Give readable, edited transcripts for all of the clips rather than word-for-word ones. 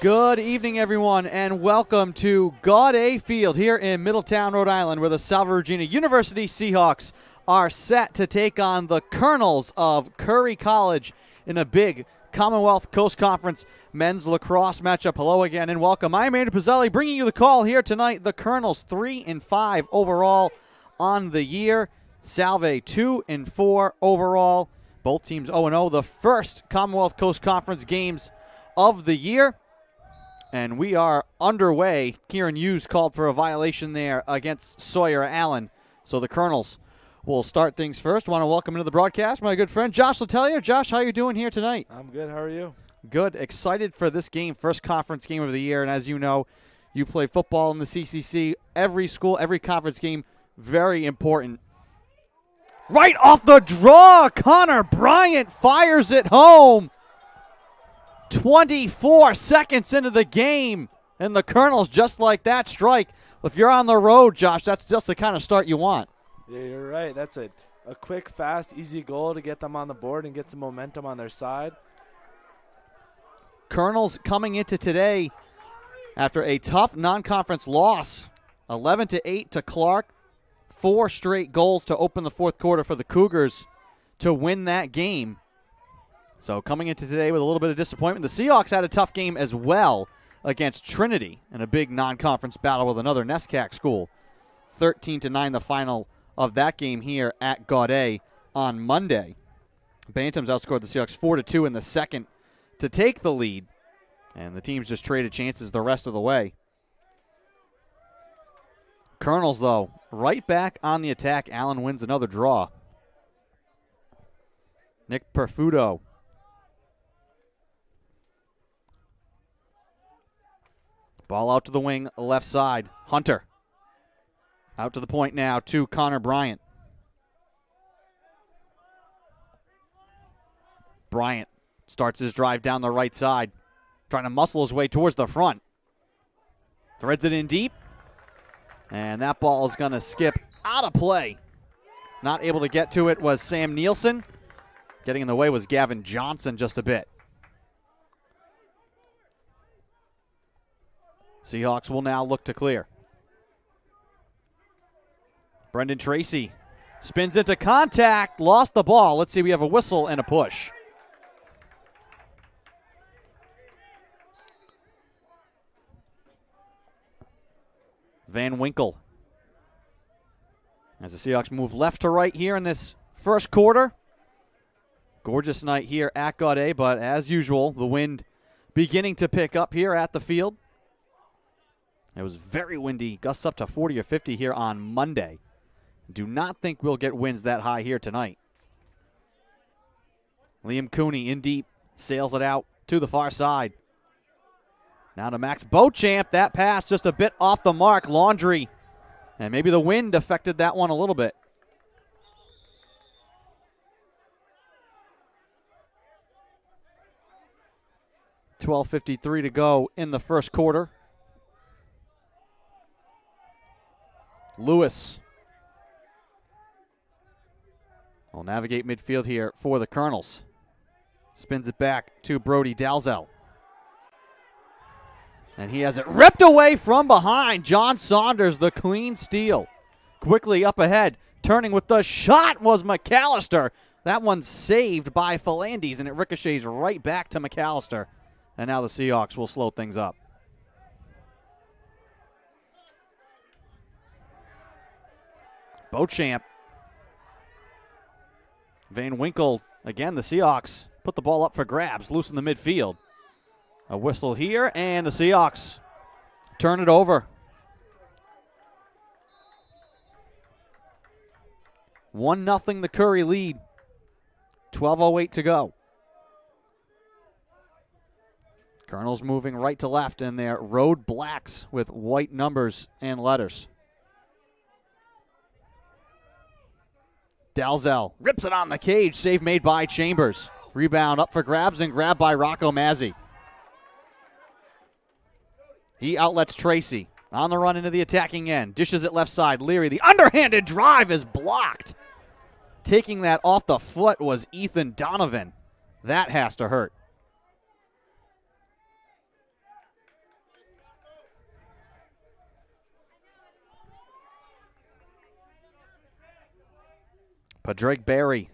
Good evening, everyone, and welcome to Gaudet Field here in Middletown, Rhode Island, where the Salve Regina University Seahawks are set to take on the Colonels of Curry College in a big Commonwealth Coast Conference men's lacrosse matchup. Hello again and welcome. I'm Andrew Pizzelli bringing you the call here tonight. The Colonels 3-5 overall on the year. Salve 2-4 overall. Both teams 0-0. The first Commonwealth Coast Conference games of the year. And we are underway. Kieran Hughes called for a violation there against Sawyer Allen. So the Colonels will start things first. Want to welcome into the broadcast my good friend Josh Letelier. Josh, how are you doing here tonight? I'm good. How are you? Good. Excited for this game, first conference game of the year. And as you know, you play football in the CCC. Every school, every conference game, very important. Right off the draw, Connor Bryant fires it home. 24 seconds into the game, and the Colonels just like that strike. If you're on the road, Josh, that's just the kind of start you want. Yeah, you're right. That's a quick, fast, easy goal to get them on the board and get some momentum on their side. Colonels coming into today after a tough non-conference loss, 11-8 to Clark, 4 straight goals to open the fourth quarter for the Cougars to win that game. So coming into today with a little bit of disappointment, the Seahawks had a tough game as well against Trinity in a big non-conference battle with another NESCAC school. 13-9 the final of that game here at Gaudet on Monday. Bantams outscored the Seahawks 4-2 in the second to take the lead, and the teams just traded chances the rest of the way. Colonels, though, right back on the attack. Allen wins another draw. Nick Perfudo. Ball out to the wing, left side. Hunter. Out to the point now to Connor Bryant. Bryant starts his drive down the right side, trying to muscle his way towards the front. Threads it in deep, and that ball is going to skip out of play. Not able to get to it was Sam Nielsen. Getting in the way was Gavin Johnson just a bit. Seahawks will now look to clear. Brendan Tracy spins into contact, lost the ball. Let's see, we have a whistle and a push. Van Winkle. As the Seahawks move left to right here in this first quarter. Gorgeous night here at Gaudet, but as usual, the wind beginning to pick up here at the field. It was very windy, gusts up to 40 or 50 here on Monday. Do not think we'll get winds that high here tonight. Liam Cooney in deep, sails it out to the far side. Now to Max Beauchamp. That pass just a bit off the mark. Laundry. And maybe the wind affected that one a little bit. $12:53 to go in the first quarter. Lewis will navigate midfield here for the Colonels. Spins it back to Brody Dalzell. And he has it ripped away from behind. John Saunders, the clean steal. Quickly up ahead. Turning with the shot was McAllister. That one's saved by Philandes, and it ricochets right back to McAllister. And now the Seahawks will slow things up. Beauchamp. Van Winkle. Again, the Seahawks put the ball up for grabs, loose in the midfield. A whistle here, and the Seahawks turn it over. 1-0 the Curry lead. 12:08 to go. Colonels moving right to left in their road blacks with white numbers and letters. Dalzell rips it on the cage. Save made by Chambers. Rebound up for grabs and grabbed by Rocco Mazzi. He outlets Tracy. On the run into the attacking end. Dishes it left side. Leary. The underhanded drive is blocked. Taking that off the foot was Ethan Donovan. That has to hurt. Padraig Berry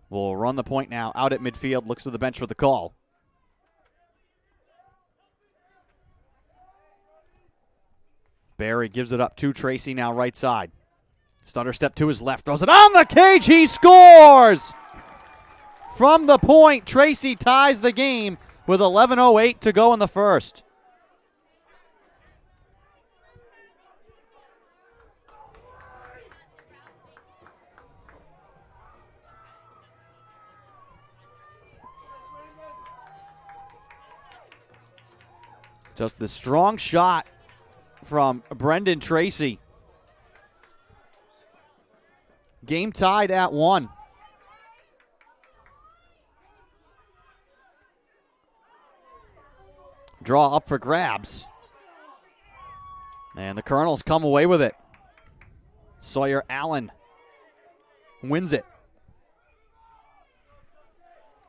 will run the point now out at midfield. Looks to the bench for the call. Berry gives it up to Tracy now right side. Stutter step to his left. Throws it on the cage. He scores! From the point, Tracy ties the game with 11:08 to go in the first. Just the strong shot from Brendan Tracy. Game tied at 1. Draw up for grabs. And the Colonels come away with it. Sawyer Allen wins it.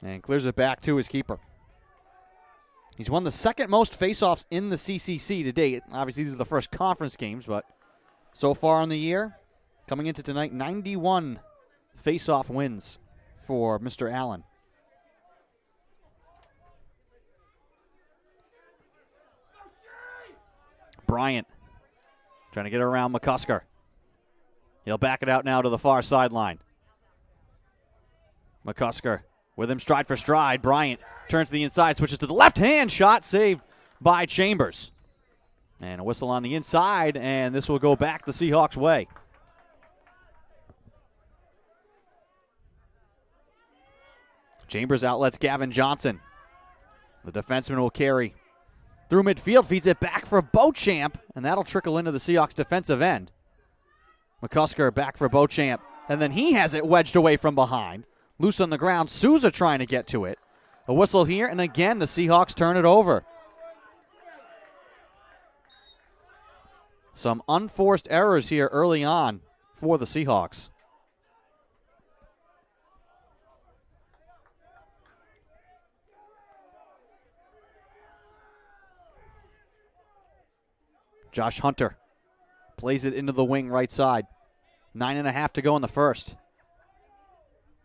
And clears it back to his keeper. He's won the second most faceoffs in the CCC to date. Obviously, these are the first conference games, but so far in the year. Coming into tonight, 91 face-off wins for Mr. Allen. Bryant trying to get around McCusker. He'll back it out now to the far sideline. McCusker with him stride for stride. Bryant turns to the inside, switches to the left hand. Shot saved by Chambers. And a whistle on the inside, and this will go back the Seahawks' way. Chambers outlets Gavin Johnson. The defenseman will carry through midfield, feeds it back for Beauchamp, and that'll trickle into the Seahawks' defensive end. McCusker back for Beauchamp, and then he has it wedged away from behind. Loose on the ground, Souza trying to get to it. A whistle here, and again the Seahawks turn it over. Some unforced errors here early on for the Seahawks. Josh Hunter plays it into the wing right side. 9.5 to go in the first.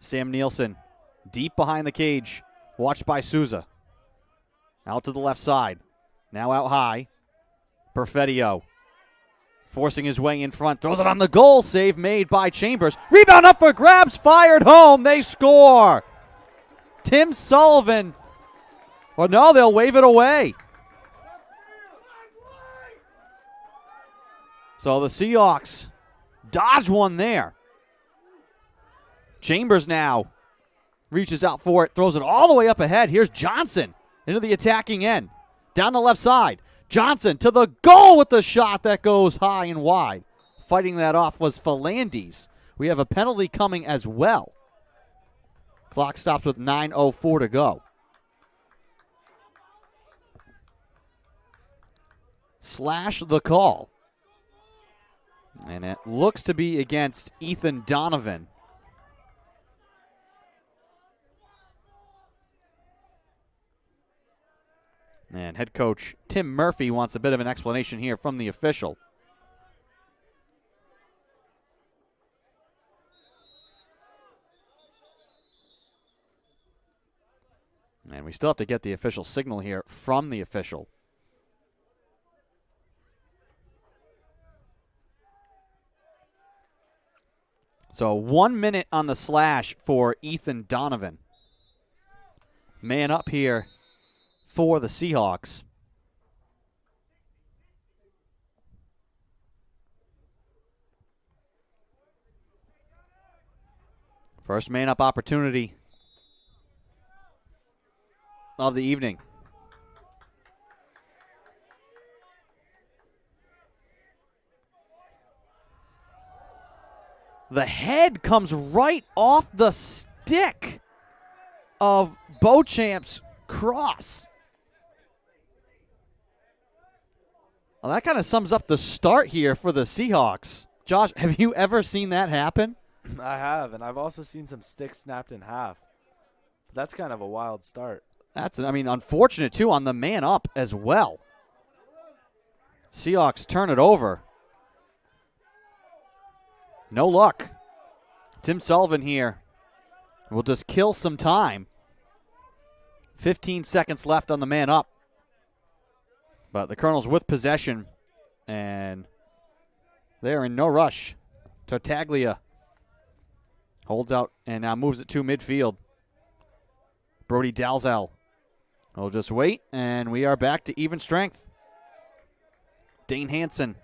Sam Nielsen deep behind the cage, watched by Souza. Out to the left side. Now out high. Perfettio forcing his way in front. Throws it on the goal. Save made by Chambers. Rebound up for grabs. Fired home. They score. Tim Sullivan. Well, no, they'll wave it away. So the Seahawks dodge one there. Chambers now reaches out for it, throws it all the way up ahead. Here's Johnson into the attacking end. Down the left side. Johnson to the goal with the shot that goes high and wide. Fighting that off was Philandes. We have a penalty coming as well. Clock stops with 9:04 to go. Slash the call. And it looks to be against Ethan Donovan. And head coach Tim Murphy wants a bit of an explanation here from the official. And we still have to get the official signal here from the official. So 1 minute on the slash for Ethan Donovan. Man up here for the Seahawks. First man up opportunity of the evening. The head comes right off the stick of Beauchamp's cross. Well, that kind of sums up the start here for the Seahawks. Josh, have you ever seen that happen? I have, and I've also seen some sticks snapped in half. That's kind of a wild start. That's, unfortunate, too, on the man up as well. Seahawks turn it over. No luck. Tim Sullivan here will just kill some time. 15 seconds left on the man up. But the Colonels with possession, and they're in no rush. Tartaglia holds out and now moves it to midfield. Brody Dalzell will just wait, and we are back to even strength. Dane Hansen.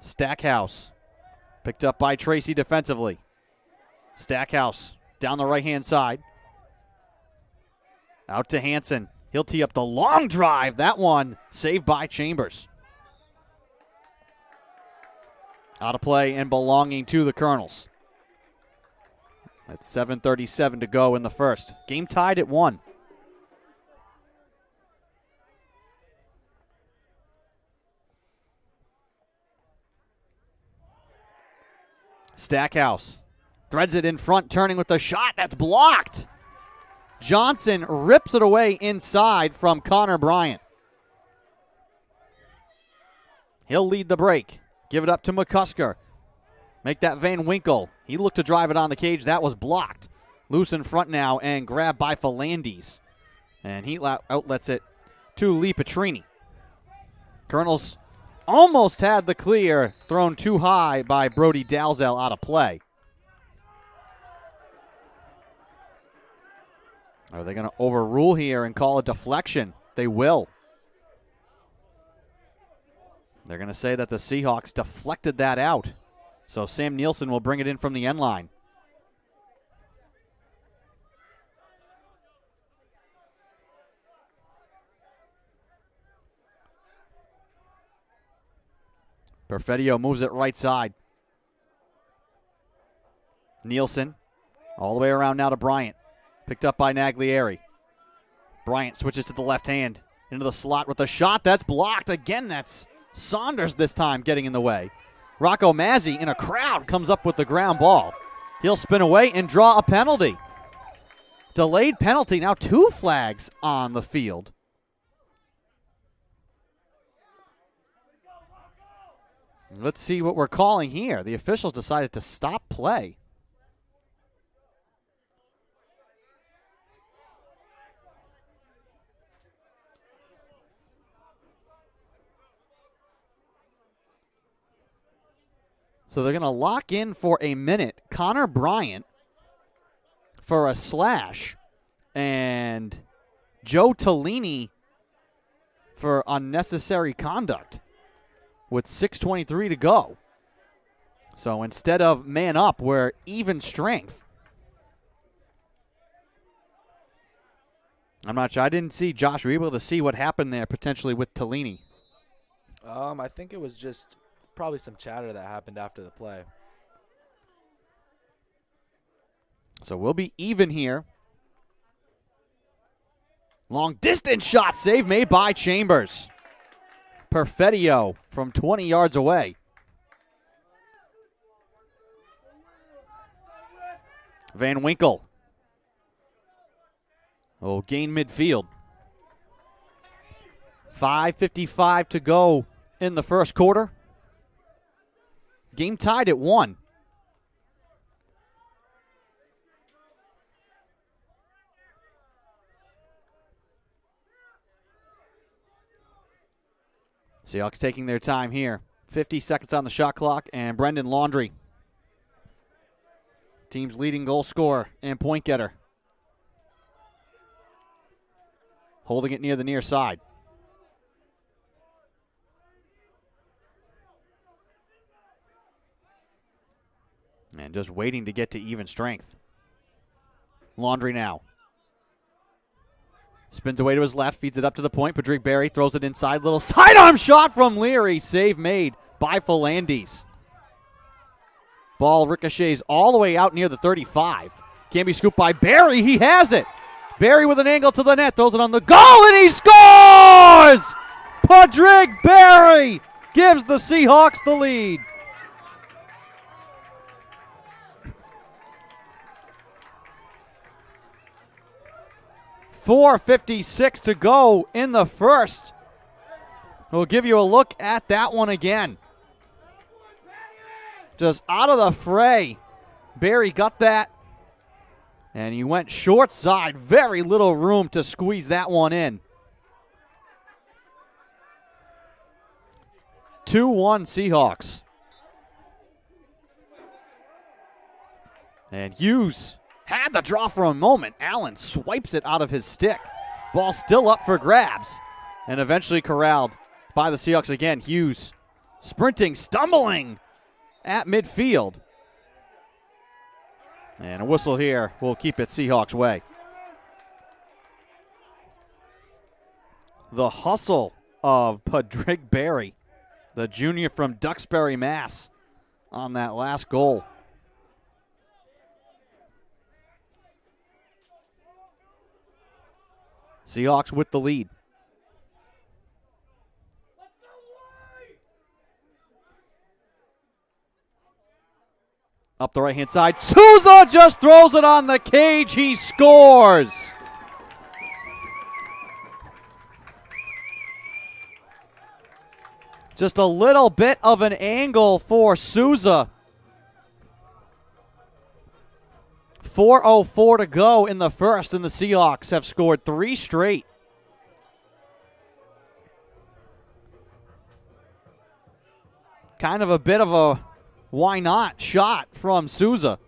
Stackhouse picked up by Tracy defensively. Stackhouse down the right-hand side. Out to Hansen. He'll tee up the long drive. That one saved by Chambers. Out of play and belonging to the Colonels. That's 7:37 to go in the first. Game tied at 1. Stackhouse Threads it in front, turning with the shot. That's blocked. Johnson rips it away inside from Connor Bryant. He'll lead the break. Give it up to McCusker. Make that Van Winkle. He looked to drive it on the cage. That was blocked. Loose in front now and grabbed by Philandes. And he outlets it to Lee Petrini. Colonels almost had the clear, thrown too high by Brody Dalzell out of play. Are they going to overrule here and call a deflection? They will. They're going to say that the Seahawks deflected that out. So Sam Nielsen will bring it in from the end line. Perfetio moves it right side. Nielsen all the way around now to Bryant. Picked up by Naglieri. Bryant switches to the left hand. Into the slot with a shot. That's blocked. Again, that's Saunders this time getting in the way. Rocco Mazzi in a crowd comes up with the ground ball. He'll spin away and draw a penalty. Delayed penalty. Now 2 flags on the field. Let's see what we're calling here. The officials decided to stop play. So they're going to lock in for a minute Connor Bryant for a slash and Joe Tellini for unnecessary conduct with 6:23 to go. So instead of man up, we're even strength. I'm not sure. I didn't see, Josh, were you able to see what happened there potentially with Tellini? I think it was just probably some chatter that happened after the play. So we'll be even here. Long distance shot save made by Chambers. Perfetio from 20 yards away. Van Winkle will gain midfield. 5:55 to go in the first quarter. Game tied at 1. Seahawks taking their time here. 50 seconds on the shot clock, and Brendan Laundrie, team's leading goal scorer and point getter, holding it near the near side. And just waiting to get to even strength. Laundrie now. Spins away to his left, feeds it up to the point. Patrick Berry throws it inside. Little sidearm shot from Leary. Save made by Philandes. Ball ricochets all the way out near the 35. Can be scooped by Berry. He has it. Berry with an angle to the net. Throws it on the goal, and he scores! Patrick Berry gives the Seahawks the lead. .456 to go in the first. We'll give you a look at that one again. Just out of the fray. Berry got that. And he went short side. Very little room to squeeze that one in. 2-1 Seahawks. And Hughes had the draw for a moment. Allen swipes it out of his stick. Ball still up for grabs. And eventually corralled by the Seahawks again. Hughes sprinting, stumbling at midfield. And a whistle here will keep it Seahawks way. The hustle of Patrick Berry, the junior from Duxbury, Mass, on that last goal. Seahawks with the lead. Up the right-hand side. Souza just throws it on the cage. He scores. Just a little bit of an angle for Souza. 4:04 to go in the first, and the Seahawks have scored 3 straight. Kind of a bit of a why not shot from Souza.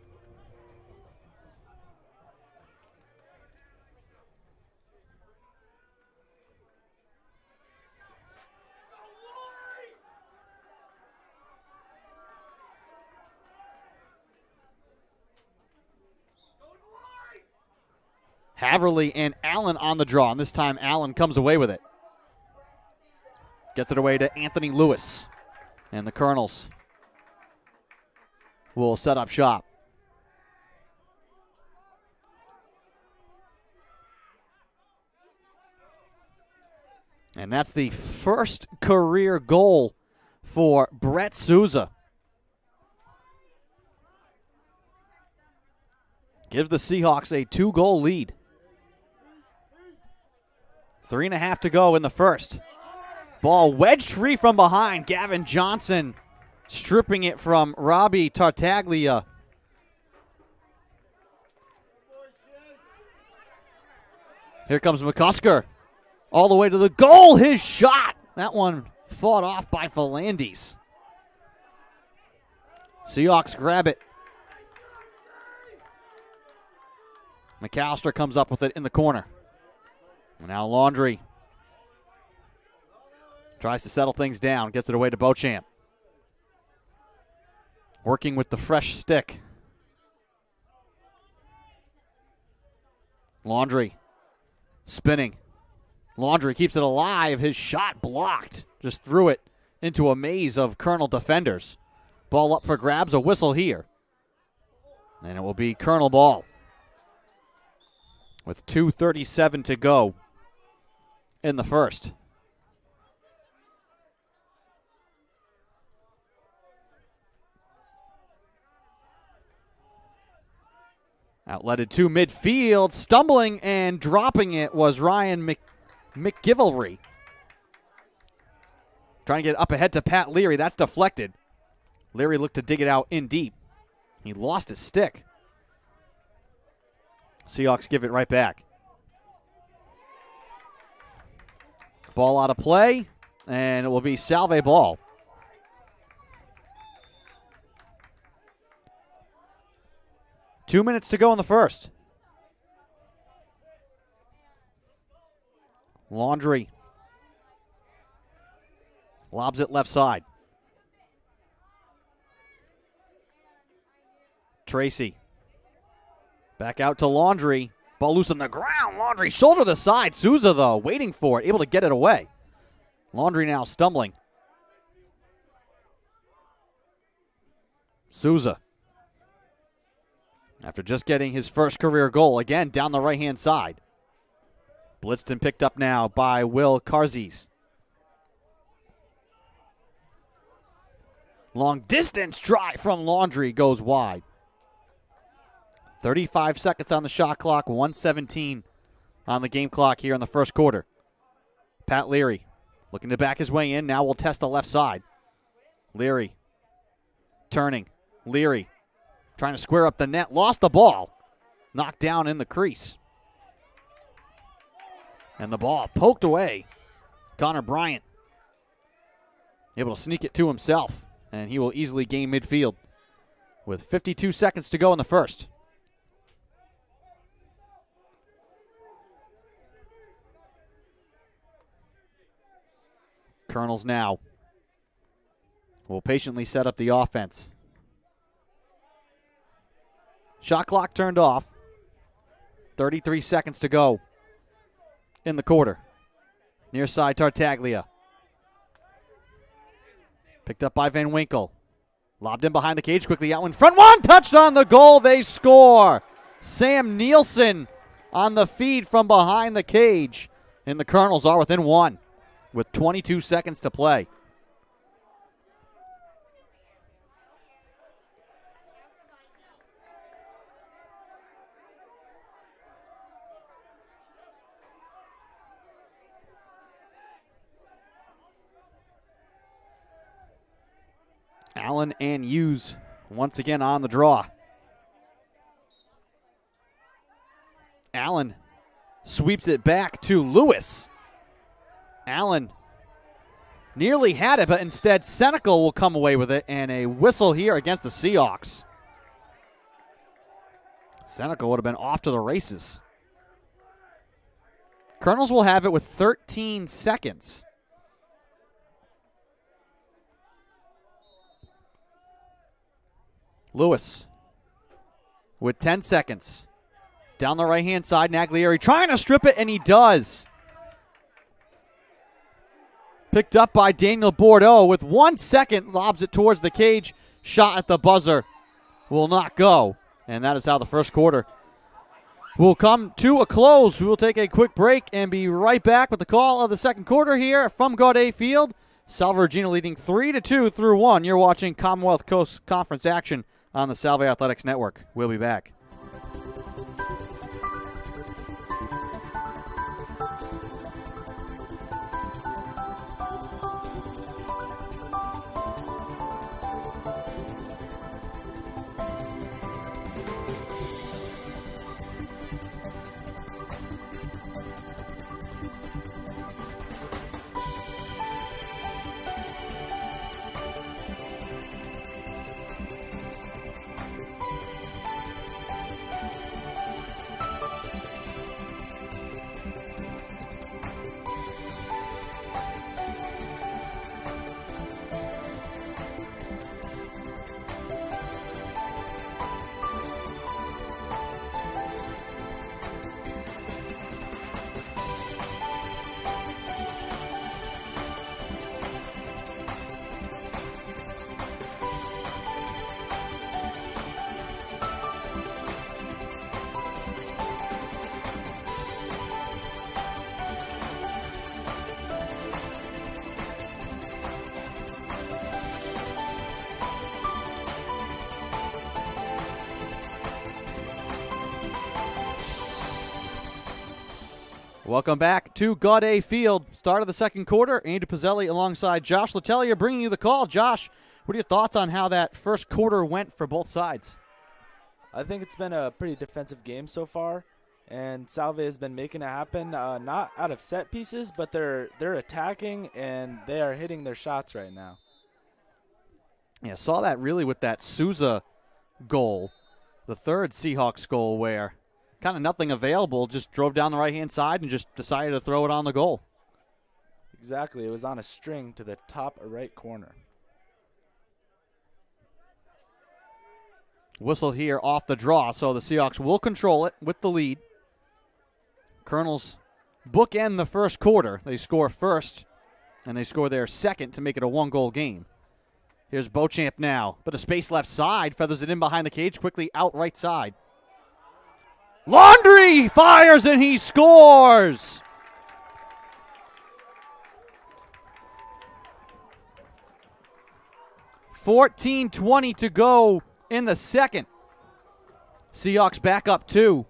Haverly and Allen on the draw, and this time Allen comes away with it. Gets it away to Anthony Lewis. And the Colonels will set up shop. And that's the first career goal for Brett Souza. Gives the Seahawks a 2-goal lead. 3.5 to go in the first. Ball wedged free from behind. Gavin Johnson stripping it from Robbie Tartaglia. Here comes McCusker. All the way to the goal. His shot. That one fought off by Philandis. Seahawks grab it. McAllister comes up with it in the corner. And now Laundry tries to settle things down. Gets it away to Beauchamp. Working with the fresh stick. Laundry spinning. Laundry keeps it alive. His shot blocked. Just threw it into a maze of Colonel defenders. Ball up for grabs. A whistle here. And it will be Colonel ball. With 2:37 to go in the first. Outletted to midfield. Stumbling and dropping it was Ryan McGivelry. Trying to get up ahead to Pat Leary. That's deflected. Leary looked to dig it out in deep. He lost his stick. Seahawks give it right back. Ball out of play, and it will be Salve ball. Two minutes to go in the first. Laundry lobs it left side. Tracy back out to Laundry. Ball loose on the ground. Laundry shoulder to the side. Souza, though, waiting for it, able to get it away. Laundry now stumbling. Souza, after just getting his first career goal, again down the right-hand side. Blitzed and picked up now by Will Carzes. Long distance drive from Laundry goes wide. 35 seconds on the shot clock, 1:17 on the game clock here in the first quarter. Pat Leary looking to back his way in. Now we'll test the left side. Leary turning. Leary trying to square up the net. Lost the ball. Knocked down in the crease. And the ball poked away. Connor Bryant able to sneak it to himself. And he will easily gain midfield with 52 seconds to go in the first. Colonels now will patiently set up the offense. Shot clock turned off. 33 seconds to go in the quarter. Near side Tartaglia. Picked up by Van Winkle. Lobbed in behind the cage, quickly out in front. One touched on the goal. They score. Sam Nielsen on the feed from behind the cage. And the Colonels are within one with 22 seconds to play. Allen and Hughes once again on the draw. Allen sweeps it back to Lewis. Allen nearly had it, but instead Senecal will come away with it, and a whistle here against the Seahawks. Senecal would have been off to the races. Colonels will have it with 13 seconds. Lewis with 10 seconds. Down the right-hand side, Naglieri trying to strip it, and he does. Picked up by Daniel Bordeaux with 1 second, lobs it towards the cage. Shot at the buzzer will not go. And that is how the first quarter will come to a close. We will take a quick break and be right back with the call of the second quarter here from Gaudet Field. Salve Regina leading 3-2 through 1. You're watching Commonwealth Coast Conference action on the Salve Athletics Network. We'll be back. Welcome back to Gaudet Field. Start of the second quarter. Andy Pizzelli alongside Josh Letellier bringing you the call. Josh, what are your thoughts on how that first quarter went for both sides? I think it's been a pretty defensive game so far, and Salve has been making it happen, not out of set pieces, but they're attacking, and they are hitting their shots right now. Yeah, saw that really with that Souza goal, the third Seahawks goal, where kind of nothing available, just drove down the right-hand side and just decided to throw it on the goal. Exactly. It was on a string to the top right corner. Whistle here off the draw, so the Seahawks will control it with the lead. Colonels bookend the first quarter. They score first, and they score their second to make it a one-goal game. Here's Beauchamp now, but a space left side, feathers it in behind the cage, quickly out right side. Laundry fires and he scores! $14:20 to go in the second. Seahawks back up 2.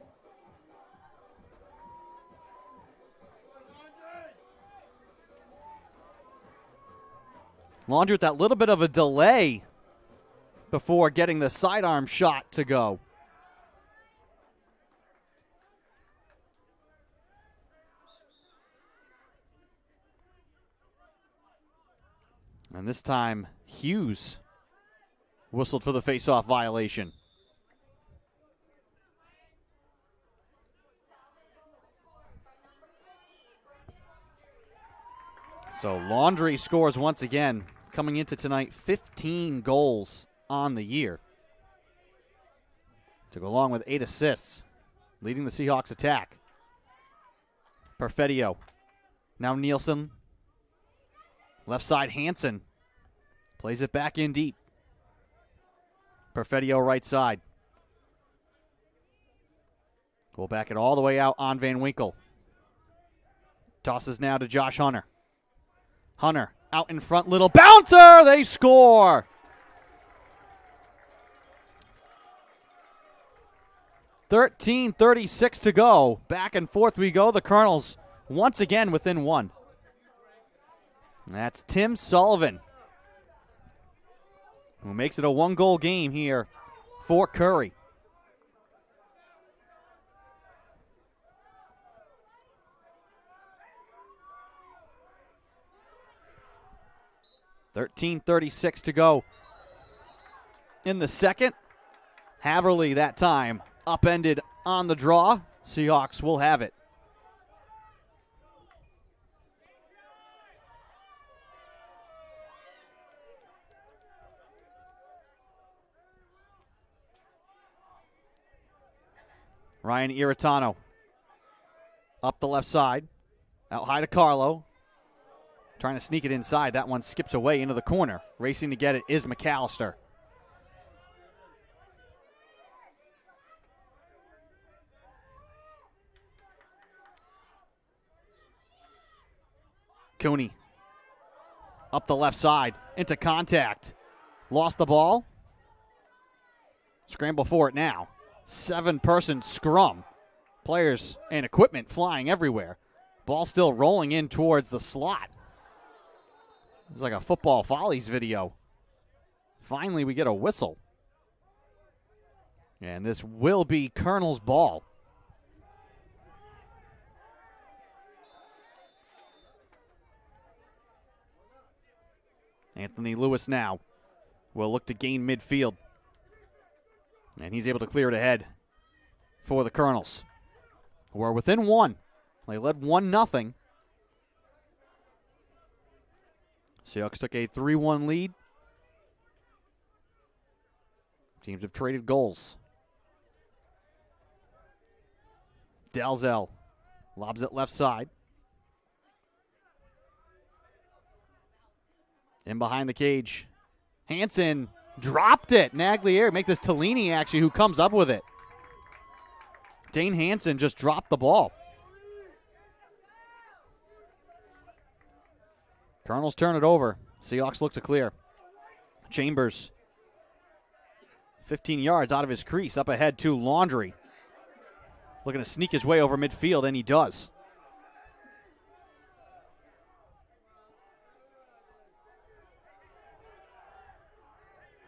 Laundry with that little bit of a delay before getting the sidearm shot to go. And this time, Hughes whistled for the face-off violation. So Laundry scores once again, coming into tonight 15 goals on the year. To go along with 8 assists, leading the Seahawks attack. Perfedio. Now Nielsen. Left side, Hansen. Plays it back in deep. Perfedio right side. We'll back it all the way out on Van Winkle. Tosses now to Josh Hunter. Hunter out in front, little bouncer. They score. $13:36 to go. Back and forth we go. The Colonels once again within 1. That's Tim Sullivan. who makes it a one-goal game here for Curry. .36 to go in the second. Haverly that time upended on the draw. Seahawks will have it. Ryan Iritano up the left side. Out high to Carlo. Trying to sneak it inside. That one skips away into the corner. Racing to get it is McAllister. Cooney up the left side into contact. Lost the ball. Scramble for it now. 7-person scrum. Players and equipment flying everywhere. Ball still rolling in towards the slot. It's like a football follies video. Finally, we get a whistle. And this will be Colonel's ball. Anthony Lewis now will look to gain midfield. And he's able to clear it ahead for the Colonels, who are within one. They led 1-0. Seahawks took a 3-1 lead. Teams have traded goals. Dalzell lobs it left side. In behind the cage. Hansen dropped it. Naglieri make this Tellini actually who comes up with it. Dane Hansen just dropped the ball. Colonels turn it over. Seahawks look to clear. Chambers 15 yards out of his crease up ahead to Laundry. Looking to sneak his way over midfield, and he does.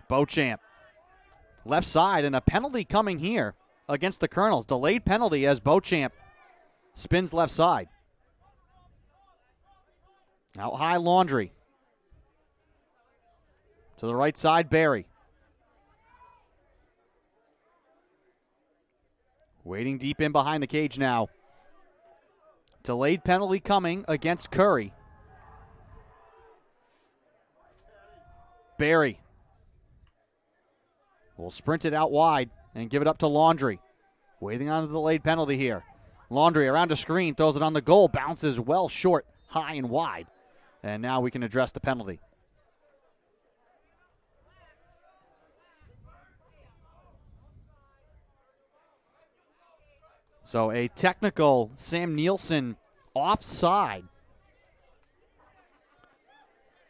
Beauchamp. Left side, and a penalty coming here against the Colonels. Delayed penalty as Beauchamp spins left side. Out high, Laundry. To the right side, Barry. Waiting deep in behind the cage now. Delayed penalty coming against Curry. Barry will sprint it out wide and give it up to Laundry. Waiting on the delayed penalty here. Laundry around a screen, throws it on the goal, bounces well short, high and wide. And now we can address the penalty. So a technical Sam Nielsen offside.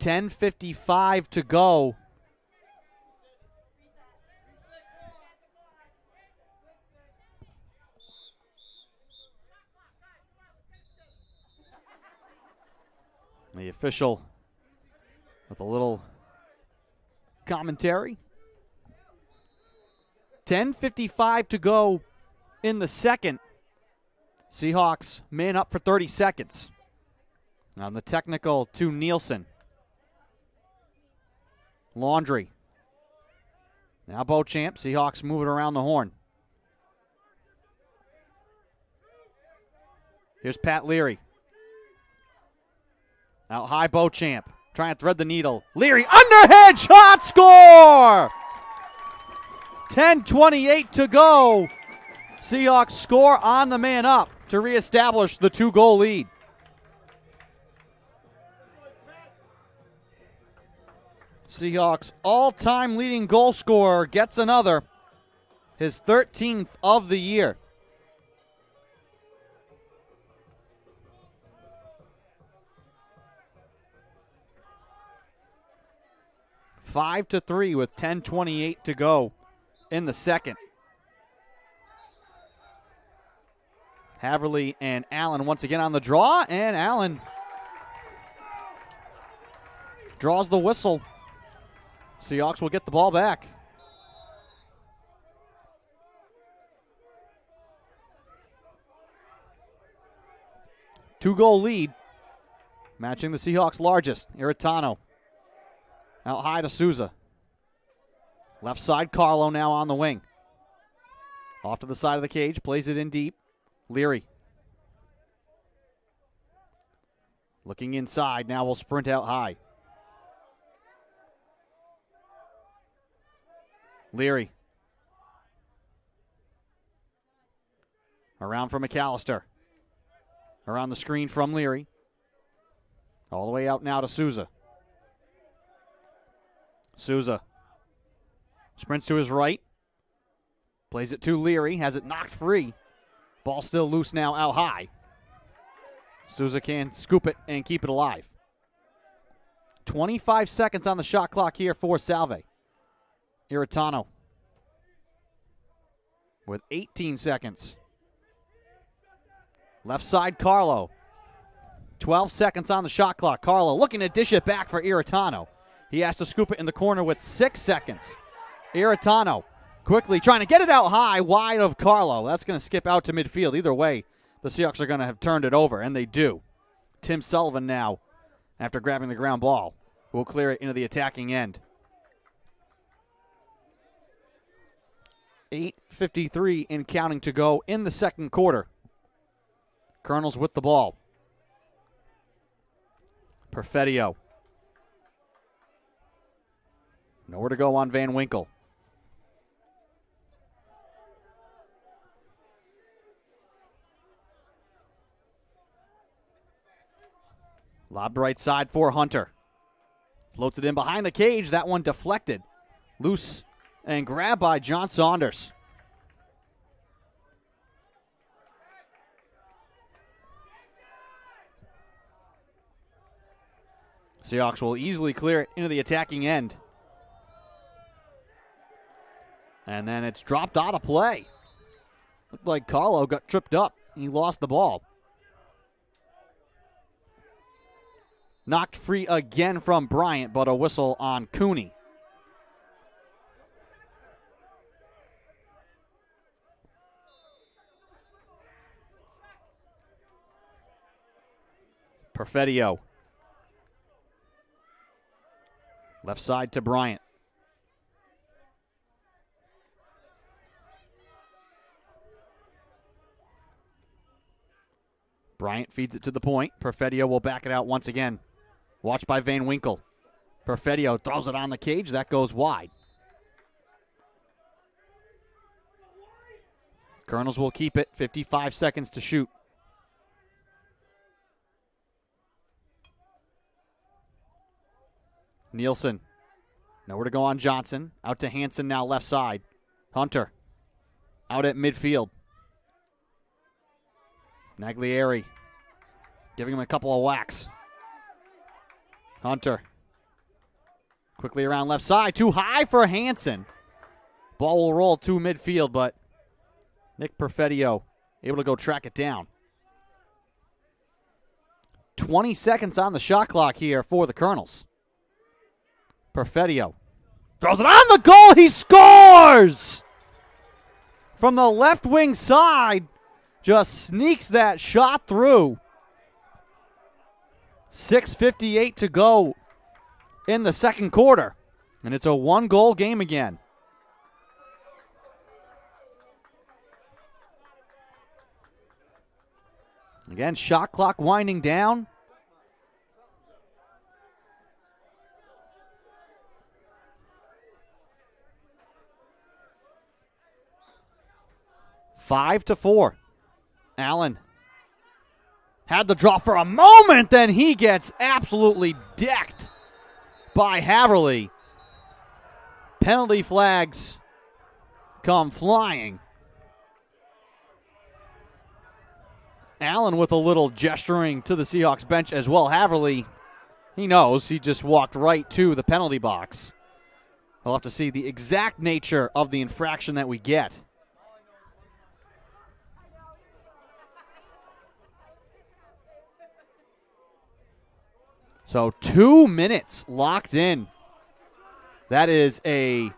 10:55 to go. The official with a little commentary. 10:55 to go in the second. Seahawks man up for 30 seconds. On the technical to Nielsen. Laundry. Now Beauchamp. Seahawks moving around the horn. Here's Pat Leary. Out high, Beauchamp. Trying to thread the needle. Leary, underhand shot, score! 10:28 to go. Seahawks score on the man up to reestablish the 2-goal lead. Seahawks all-time leading goal scorer gets another. His 13th of the year. Five to 3 with 10:28 to go in the second. Haverly and Allen once again on the draw, and Allen draws the whistle. Seahawks will get the ball back. Two-goal lead, matching the Seahawks' largest. Iritano out high to Souza. Left side, Carlo now on the wing. Off to the side of the cage, plays it in deep. Leary. Looking inside, now will sprint out high. Leary. Around for McAllister. Around the screen from Leary. All the way out now to Souza. Souza. Sprints to his right. Plays it to Leary. Has it knocked free. Ball still loose now out high. Souza can scoop it and keep it alive. 25 seconds on the shot clock here for Salve. Iritano with 18 seconds. Left side, Carlo. 12 seconds on the shot clock. Carlo looking to dish it back for Iritano. He has to scoop it in the corner with 6 seconds. Iritano quickly trying to get it out high, wide of Carlo. That's going to skip out to midfield. Either way, the Seahawks are going to have turned it over, and they do. Tim Sullivan now, after grabbing the ground ball, will clear it into the attacking end. 8:53 and counting to go in the second quarter. Colonels with the ball. Perfetio. Nowhere to go on Van Winkle. Lobbed right side for Hunter. Floats it in behind the cage. That one deflected. Loose and grabbed by John Saunders. Seahawks will easily clear it into the attacking end. And then it's dropped out of play. Looked like Carlo got tripped up. He lost the ball. Knocked free again from Bryant, but a whistle on Cooney. Perfetio. Left side to Bryant. Bryant feeds it to the point. Perfetio will back it out once again. Watched by Van Winkle. Perfetio throws it on the cage. That goes wide. Colonels will keep it. 55 seconds to shoot. Nielsen. Nowhere to go on Johnson. Out to Hansen now left side. Hunter. Out at midfield. Naglieri. Giving him a couple of whacks. Hunter. Quickly around left side. Too high for Hansen. Ball will roll to midfield, but Nick Perfetio able to go track it down. 20 seconds on the shot clock here for the Colonels. Perfetio throws it on the goal. He scores! From the left wing side. Just sneaks that shot through. 6:58 to go in the second quarter. And it's a one-goal game again. Again, shot clock winding down. Five to 4. Allen had the draw for a moment, then he gets absolutely decked by Haverly. Penalty flags come flying. Allen with a little gesturing to the Seahawks bench as well. Haverly, he knows he just walked right to the penalty box. We'll have to see the exact nature of the infraction that we get. So 2 minutes locked in That is a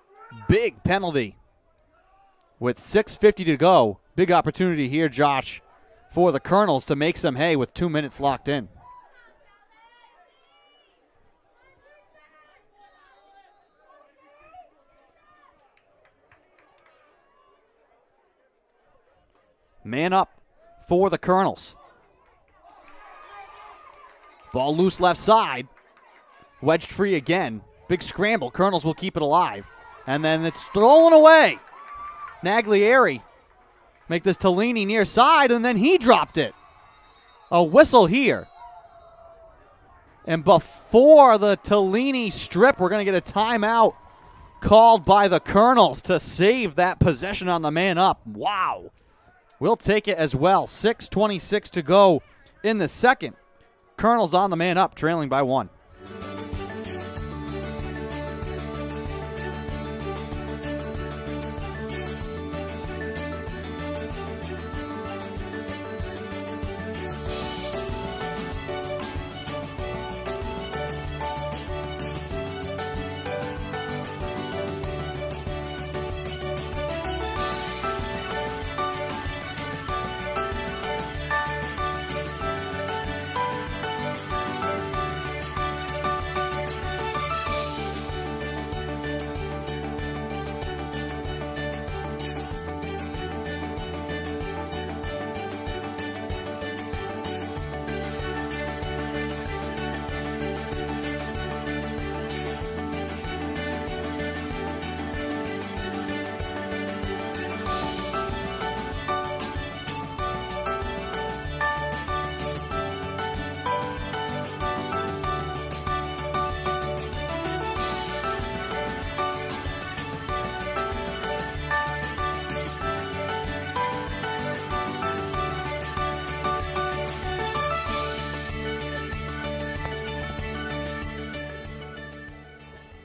big penalty with 6:50 to go. Big opportunity here, Josh, for the Colonels to make some hay with 2 minutes locked in. Man up for the Colonels. Ball loose left side. Wedged free again. Big scramble. Colonels will keep it alive. And then it's stolen away. Naglieri make this Tellini near side, and then he dropped it. A whistle here. And before the Tellini strip, we're going to get a timeout called by the Colonels to save that possession on the man up. Wow. We'll take it as well. 6:26 to go in the second. Colonels on the man up, trailing by 1.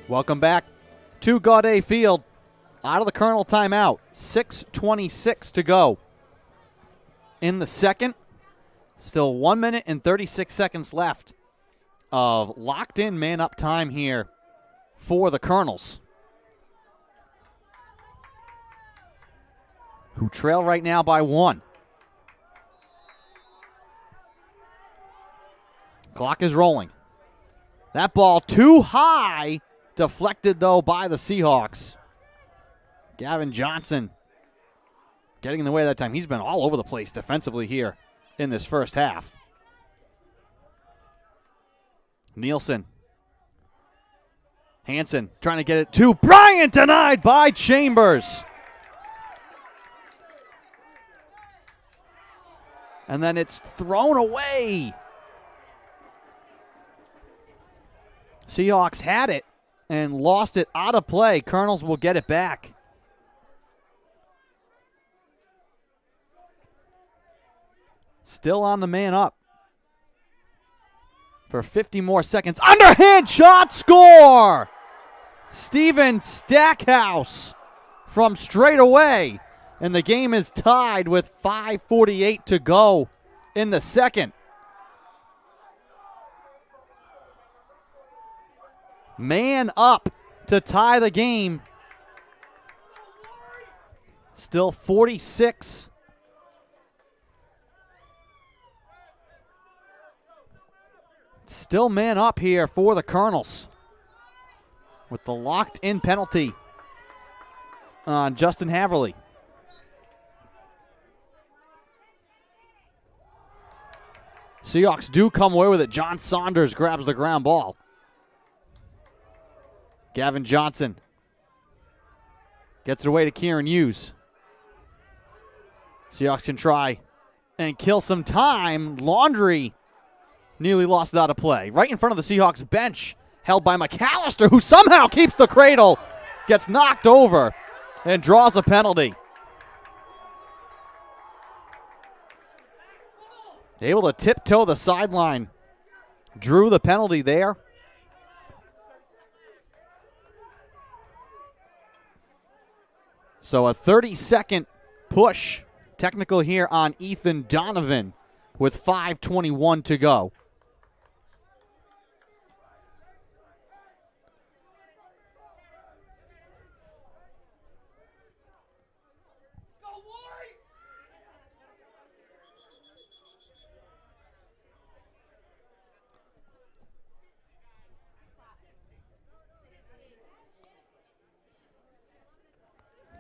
Welcome back to Gaudet Field. Out of the Colonel timeout. 6:26 to go in the second. Still 1 minute and 36 seconds left of locked-in man-up time here for the Colonels, who trail right now by 1. Clock is rolling. That ball too high. Deflected, though, by the Seahawks. Gavin Johnson getting in the way that time. He's been all over the place defensively here in this first half. Nielsen. Hansen trying to get it to Bryant, denied by Chambers. And then it's thrown away. Seahawks had it and lost it out of play. Colonels will get it back. Still on the man up for 50 more seconds. Underhand shot, score! Steven Stackhouse from straight away. And the game is tied with 5:48 to go in the second. Man up to tie the game. Still 46. Still man up here for the Colonels with the locked-in penalty on Justin Haverly. Seahawks do come away with it. John Saunders grabs the ground ball. Gavin Johnson gets it away to Kieran Hughes. Seahawks can try and kill some time. Laundry nearly lost it out of play. Right in front of the Seahawks bench, held by McAllister, who somehow keeps the cradle, gets knocked over, and draws a penalty. Able to tiptoe the sideline. Drew the penalty there. So a 30-second push, technical here on Ethan Donovan with 5:21 to go.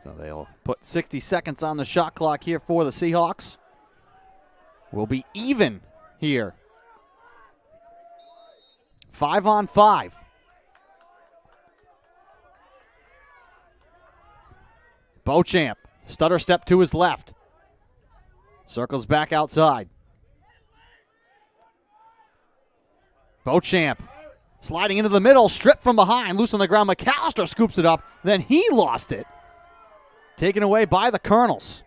So they'll put 60 seconds on the shot clock here for the Seahawks. We'll be even here. 5-on-5. Beauchamp, stutter step to his left. Circles back outside. Beauchamp sliding into the middle, stripped from behind, loose on the ground. McAllister scoops it up, then he lost it. Taken away by the Colonels.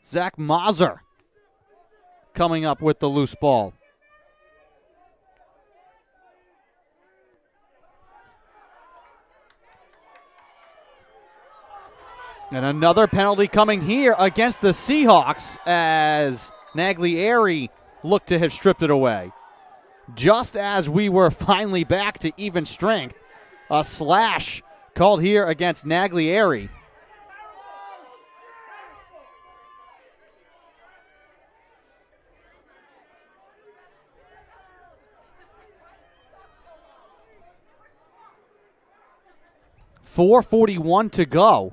Zach Mazur coming up with the loose ball. And another penalty coming here against the Seahawks as Naglieri looked to have stripped it away. Just as we were finally back to even strength, a slash called here against Naglieri. .441 to go.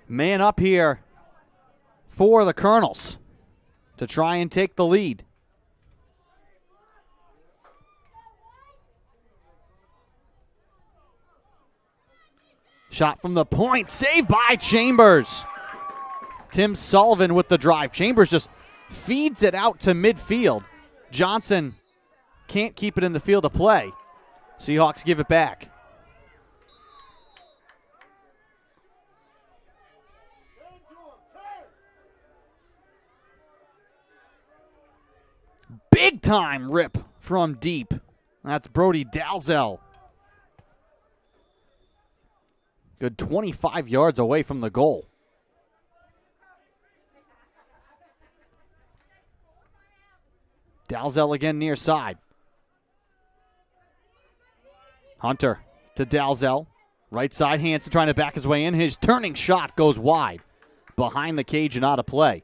Man up here for the Colonels to try and take the lead. Shot from the point, saved by Chambers. Tim Sullivan with the drive. Chambers just feeds it out to midfield. Johnson can't keep it in the field of play. Seahawks give it back. Big time rip from deep. That's Brody Dalzell. Good 25 yards away from the goal. Dalzell again near side. Hunter to Dalzell. Right side, Hansen trying to back his way in. His turning shot goes wide. Behind the cage and out of play.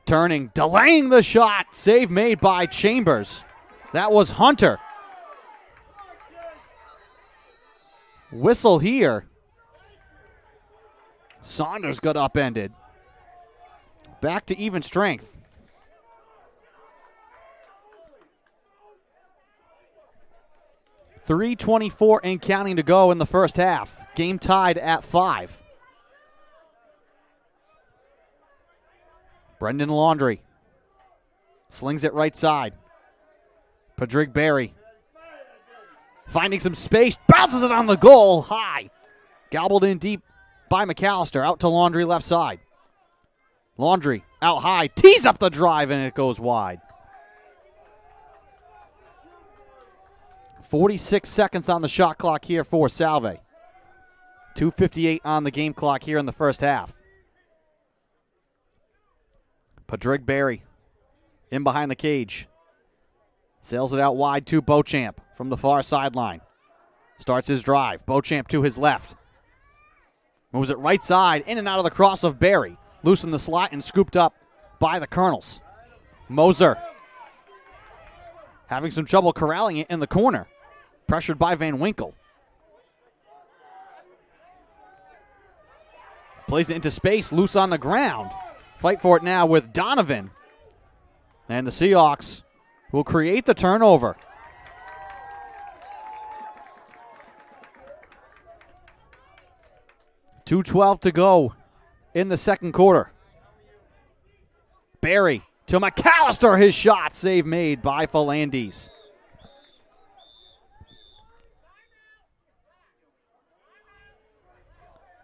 Turning, delaying the shot. Save made by Chambers. That was Hunter. Whistle here. Saunders got upended. Back to even strength. .324 and counting to go in the first half. Game tied at 5. Brendan Laundrie slings it right side. Padraig Berry finding some space, bounces it on the goal high. Gobbled in deep by McAllister, out to Laundrie left side. Laundrie out high, tees up the drive, and it goes wide. 46 seconds on the shot clock here for Salve. 2:58 on the game clock here in the first half. Padraig Berry in behind the cage. Sails it out wide to Beauchamp from the far sideline. Starts his drive. Beauchamp to his left. Moves it right side, in and out of the cross of Berry. Loose in the slot and scooped up by the Colonels. Moser having some trouble corralling it in the corner. Pressured by Van Winkle. Plays it into space, loose on the ground. Fight for it now with Donovan. And the Seahawks will create the turnover. .212 to go in the second quarter. Berry to McAllister. His shot, save made by Philandis.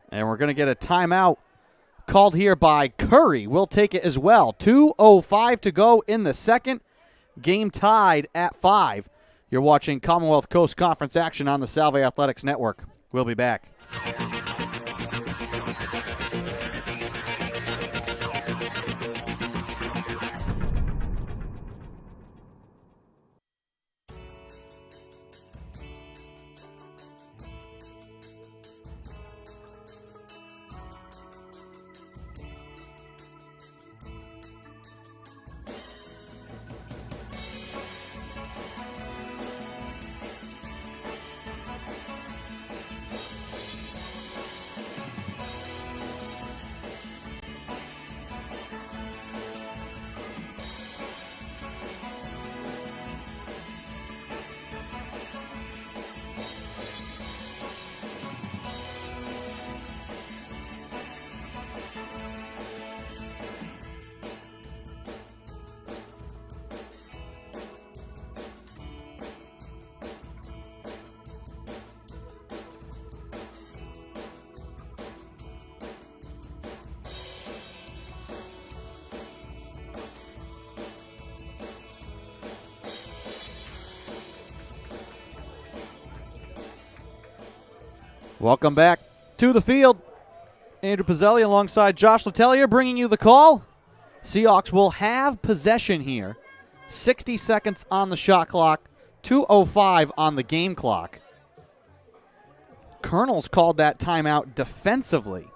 And we're going to get a timeout called here by Curry. We'll take it as well. 2:05 to go in the second. Game tied at 5. You're watching Commonwealth Coast Conference action on the Salve Athletics Network. We'll be back. Welcome back to the field. Andrew Pizzelli alongside Josh Letellier bringing you the call. Seahawks will have possession here. 60 seconds on the shot clock, 2:05 on the game clock. Colonels called that timeout defensively.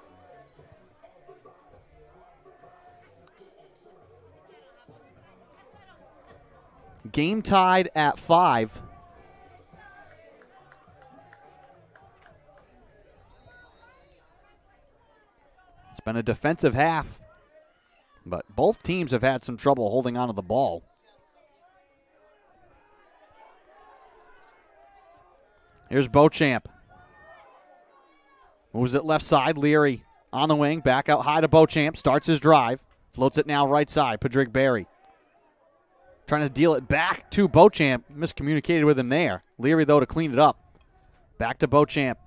Game tied at 5. It's been a defensive half, but both teams have had some trouble holding onto the ball. Here's Beauchamp. Moves it left side. Leary on the wing. Back out high to Beauchamp. Starts his drive. Floats it now right side. Padrick Berry. Trying to deal it back to Beauchamp. Miscommunicated with him there. Leary, though, to clean it up. Back to Beauchamp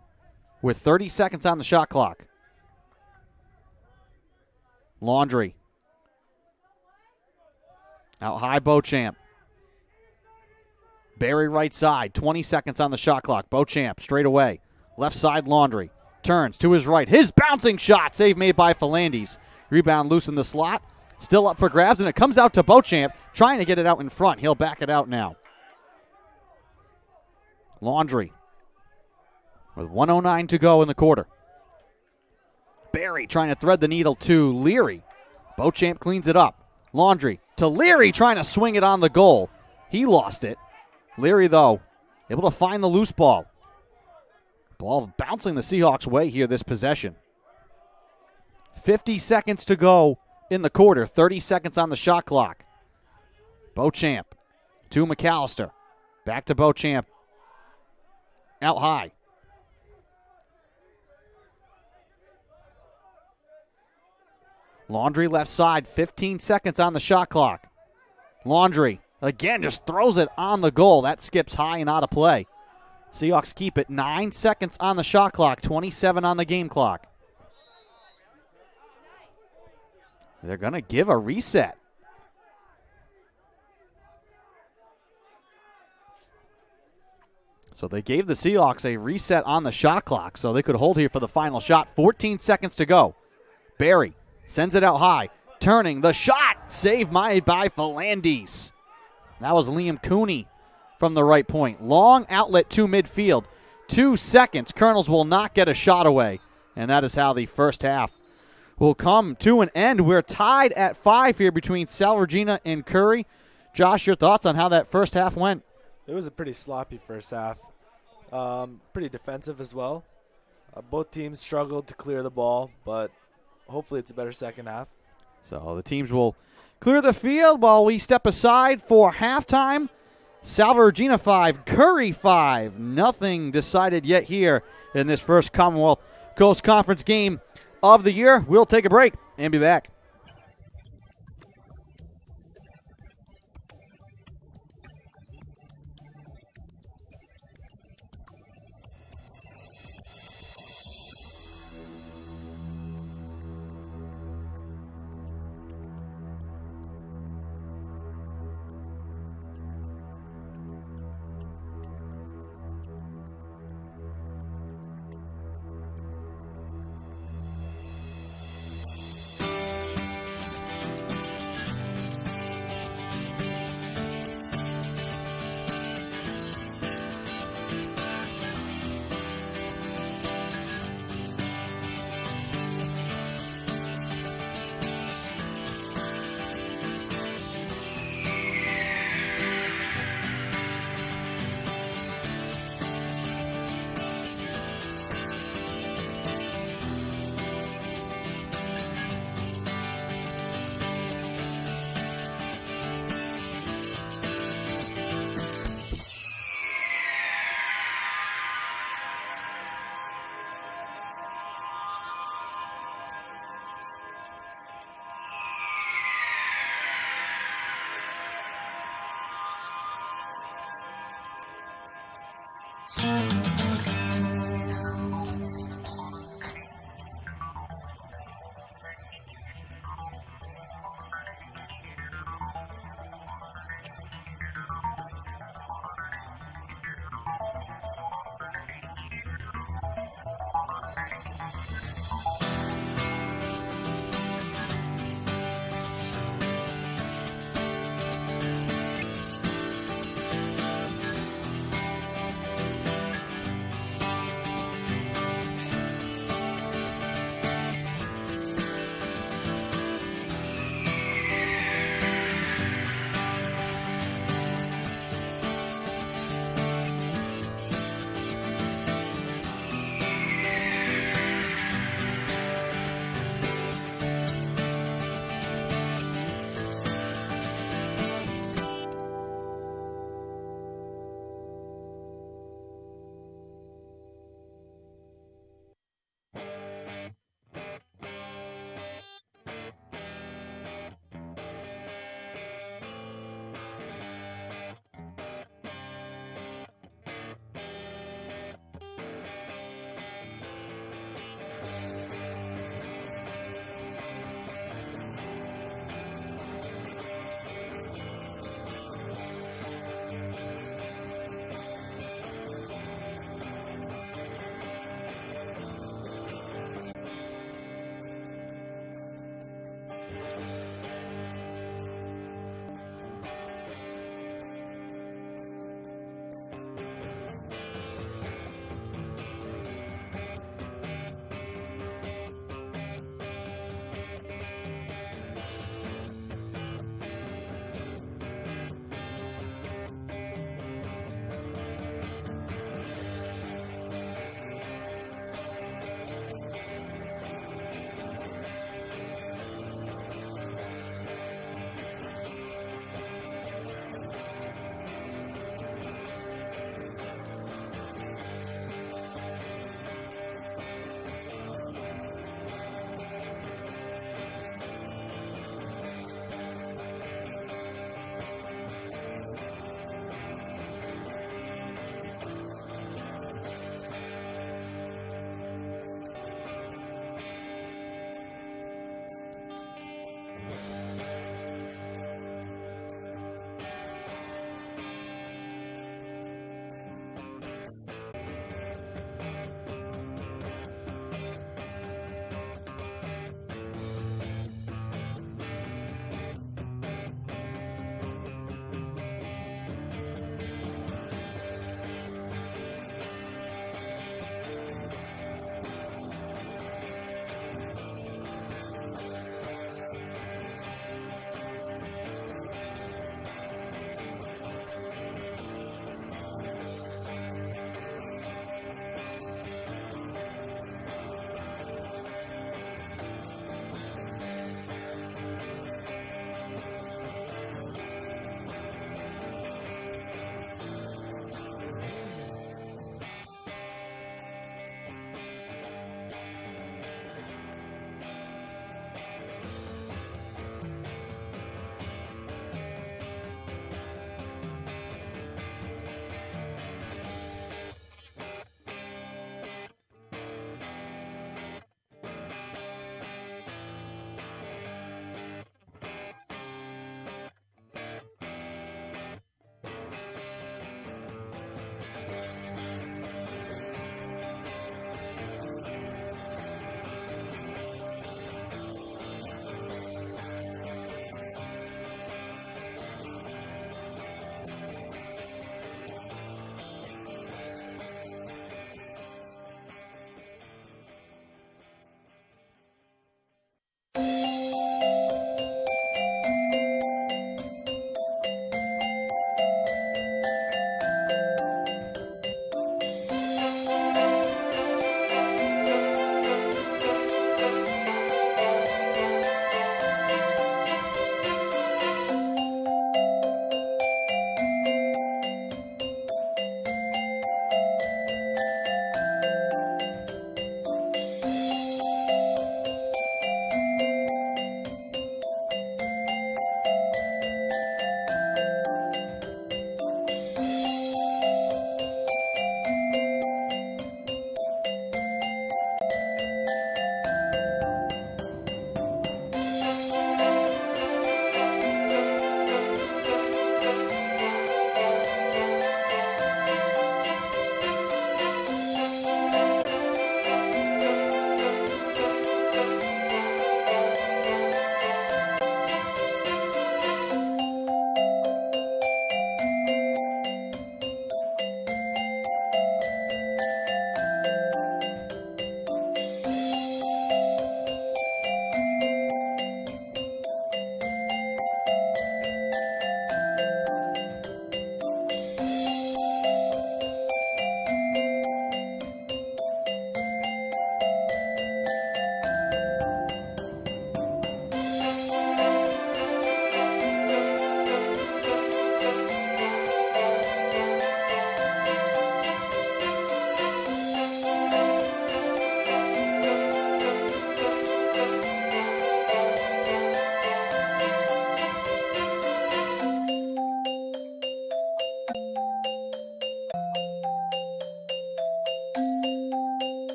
with 30 seconds on the shot clock. Laundry. Out high, Beauchamp. Berry right side. 20 seconds on the shot clock. Beauchamp straight away. Left side, Laundry. Turns to his right. His bouncing shot. Save made by Philandes. Rebound loose in the slot. Still up for grabs, and it comes out to Beauchamp, trying to get it out in front. He'll back it out now. Laundry with 1:09 to go in the quarter. Berry trying to thread the needle to Leary. Beauchamp cleans it up. Laundry to Leary, trying to swing it on the goal. He lost it. Leary, though, able to find the loose ball. Ball bouncing the Seahawks' way here this possession. 50 seconds to go in the quarter. 30 seconds on the shot clock. Beauchamp to McAllister. Back to Beauchamp. Out high. Laundry left side. 15 seconds on the shot clock. Laundry again just throws it on the goal. That skips high and out of play. Seahawks keep it. 9 seconds on the shot clock. 27 on the game clock. They're going to give a reset. So they gave the Seahawks a reset on the shot clock so they could hold here for the final shot. 14 seconds to go. Berry sends it out high. Turning the shot. Saved by Philandes. That was Liam Cooney from the right point. Long outlet to midfield. 2 seconds. Colonels will not get a shot away. And that is how the first half will come to an end. We're tied at 5 here between Salve Regina and Curry. Josh, your thoughts on how that first half went? It was a pretty sloppy first half. Pretty defensive as well. Both teams struggled to clear the ball, but hopefully it's a better second half. So the teams will clear the field while we step aside for halftime. Salve Regina 5, Curry 5. Nothing decided yet here in this first Commonwealth Coast Conference game of the year. We'll take a break and be back.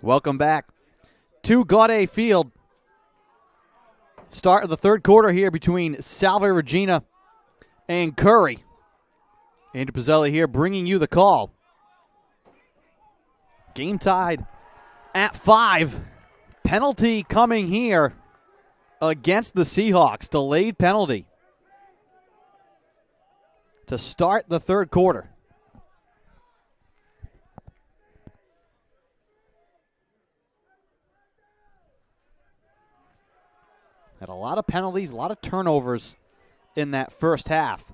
Welcome back to Gaudet Field. Start of the third quarter here between Salve Regina and Curry. Andrew Pizzelli here bringing you the call. Game tied at 5. Penalty coming here against the Seahawks. Delayed penalty to start the third quarter. Had a lot of penalties, a lot of turnovers in that first half.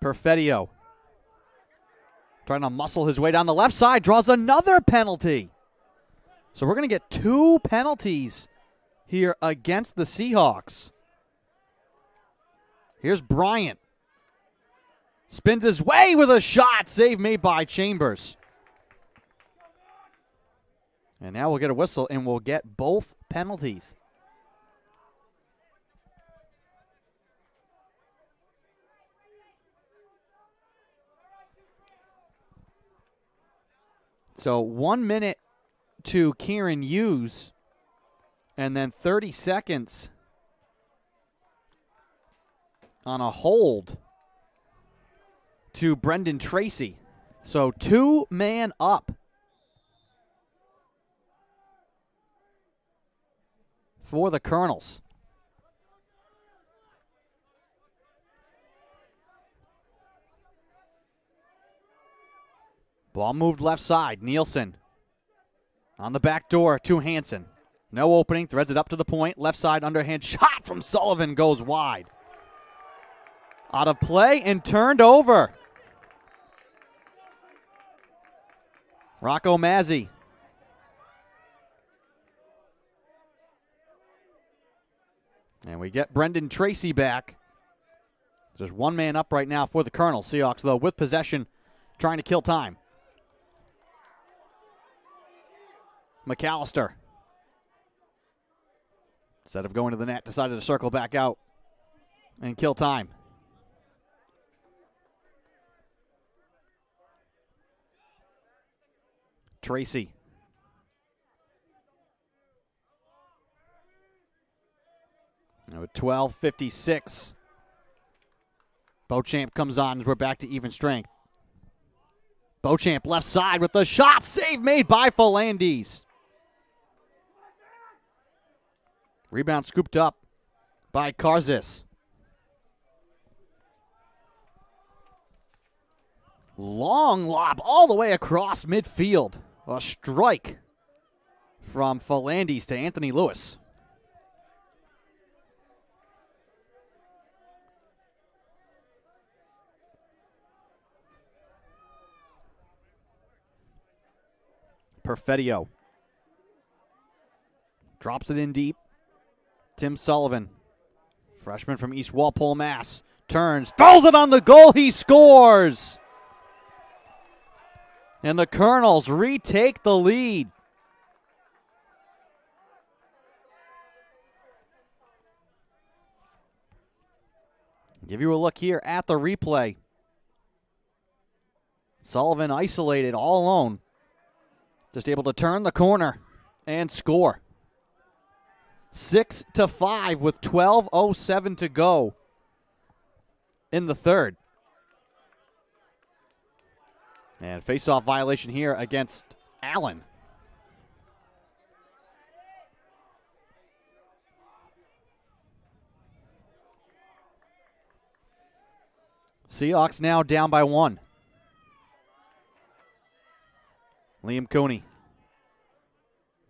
Perfetio trying to muscle his way down the left side, draws another penalty. So we're going to get 2 penalties here against the Seahawks. Here's Bryant. Spins his way with a shot. Save made by Chambers. And now we'll get a whistle, and we'll get both penalties. So 1 minute to Kieran Hughes, and then 30 seconds on a hold to Brendan Tracy. So 2-man up for the Colonels. Ball moved left side. Nielsen on the back door to Hansen. No opening. Threads it up to the point. Left side underhand shot from Sullivan goes wide. Out of play and turned over. Rocco Mazzi. And we get Brendan Tracy back. There's 1 man up right now for the Colonels. Seahawks, though, with possession, trying to kill time. McAllister, instead of going to the net, decided to circle back out and kill time. Tracy. Now with 12:56, Beauchamp comes on as we're back to even strength. Beauchamp left side with the shot. Save made by Philandis. Rebound scooped up by Karzis. Long lob all the way across midfield. A strike from Philandis to Anthony Lewis. Perfetio drops it in deep. Tim Sullivan, freshman from East Walpole, Mass, turns, throws it on the goal, he scores! And the Colonels retake the lead. Give you a look here at the replay. Sullivan isolated all alone. Just able to turn the corner and score. 6-5 with 12:07 to go in the third. And face-off violation here against Allen. Seahawks now down by 1. Liam Cooney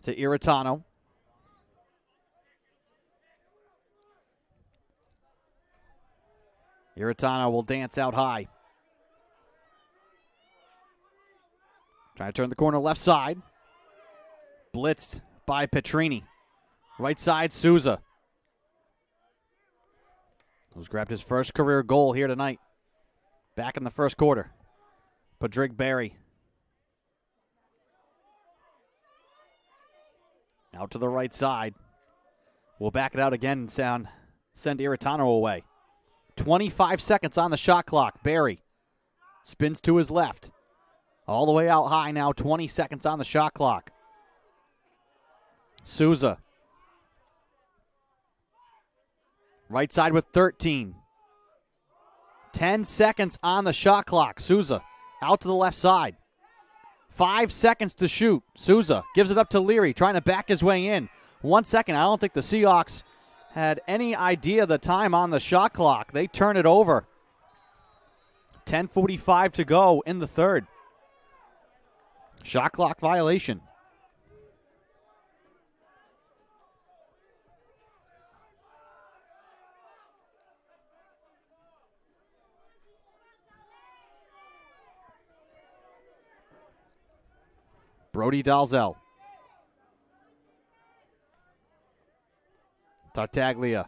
to Iritano. Iritano will dance out high. Trying to turn the corner left side. Blitzed by Petrini. Right side, Souza. Who's grabbed his first career goal here tonight. Back in the first quarter. Padrig Berry. Out to the right side. We'll back it out again and send Iritano away. 25 seconds on the shot clock. Berry spins to his left. All the way out high now, 20 seconds on the shot clock. Souza. Right side with 13. 10 seconds on the shot clock. Souza out to the left side. 5 seconds to shoot. Souza gives it up to Leary, trying to back his way in. 1 second. I don't think the Seahawks had any idea of the time on the shot clock. They turn it over. 10:45 to go in the third. Shot clock violation. Brody Dalzell. Tartaglia.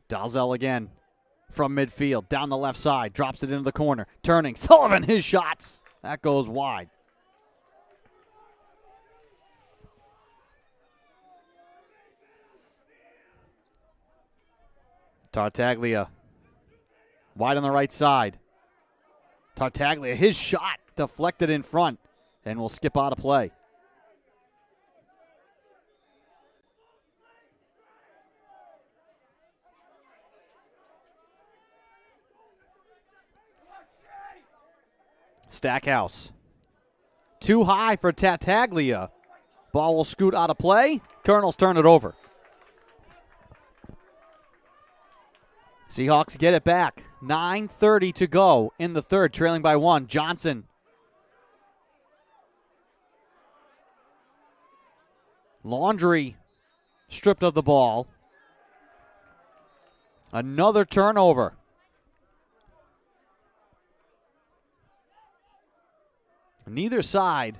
Dalzell again from midfield, down the left side, drops it into the corner, turning. Sullivan, his shots. That goes wide. Tartaglia, wide on the right side. Tartaglia, his shot deflected in front and will skip out of play. Stackhouse. Too high for Tartaglia. Ball will scoot out of play. Colonels turn it over. Seahawks get it back. 9:30 to go in the third, trailing by 1. Johnson. Laundry stripped of the ball. Another turnover. Neither side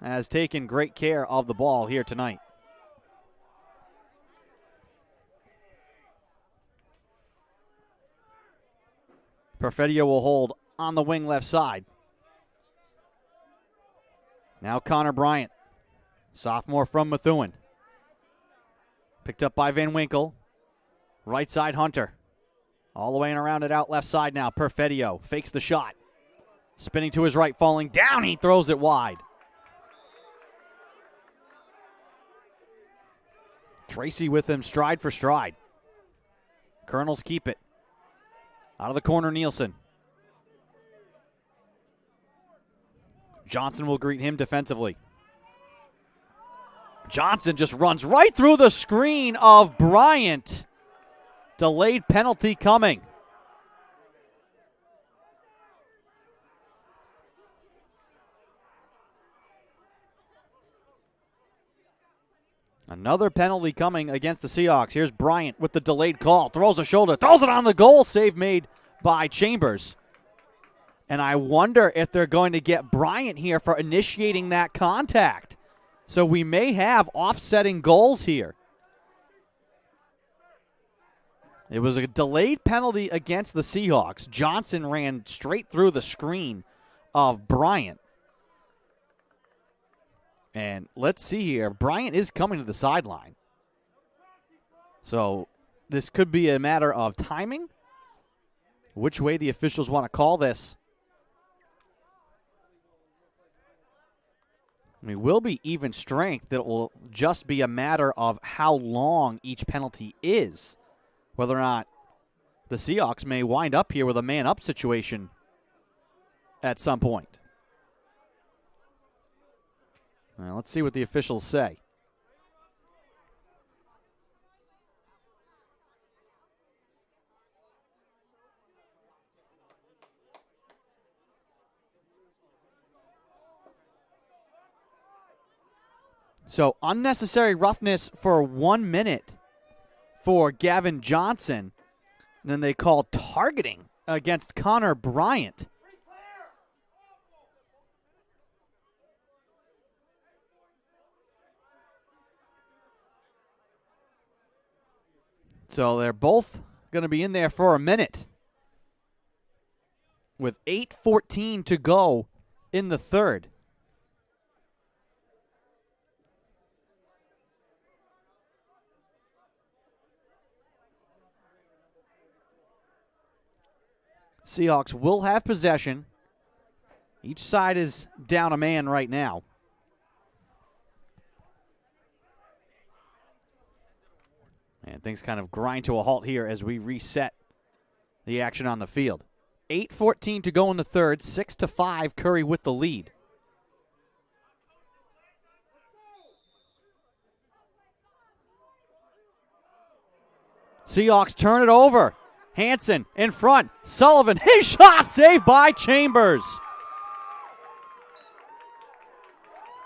has taken great care of the ball here tonight. Perfetio will hold on the wing left side. Now Connor Bryant, sophomore from Methuen. Picked up by Van Winkle. Right side Hunter. All the way and around it out left side now. Perfetio fakes the shot. Spinning to his right, falling down. He throws it wide. Tracy with him stride for stride. Colonels keep it. Out of the corner, Nielsen. Johnson will greet him defensively. Johnson just runs right through the screen of Bryant. Delayed penalty coming. Another penalty coming against the Seahawks. Here's Bryant with the delayed call. Throws a shoulder. Throws it on the goal. Save made by Chambers. And I wonder if they're going to get Bryant here for initiating that contact. So we may have offsetting goals here. It was a delayed penalty against the Seahawks. Johnson ran straight through the screen of Bryant. And let's see here. Bryant is coming to the sideline. So this could be a matter of timing. Which way the officials want to call this. I mean, will be even strength. That will just be a matter of how long each penalty is. Whether or not the Seahawks may wind up here with a man-up situation at some point. Well, let's see what the officials say. So, unnecessary roughness for 1 minute for Gavin Johnson. And then they call targeting against Connor Bryant. So they're both going to be in there for a minute with 8:14 to go in the third. Seahawks will have possession. Each side is down a man right now. And things kind of grind to a halt here as we reset the action on the field. 8:14 to go in the third, 6-5, Curry with the lead. Seahawks turn it over. Hansen in front. Sullivan, his shot saved by Chambers.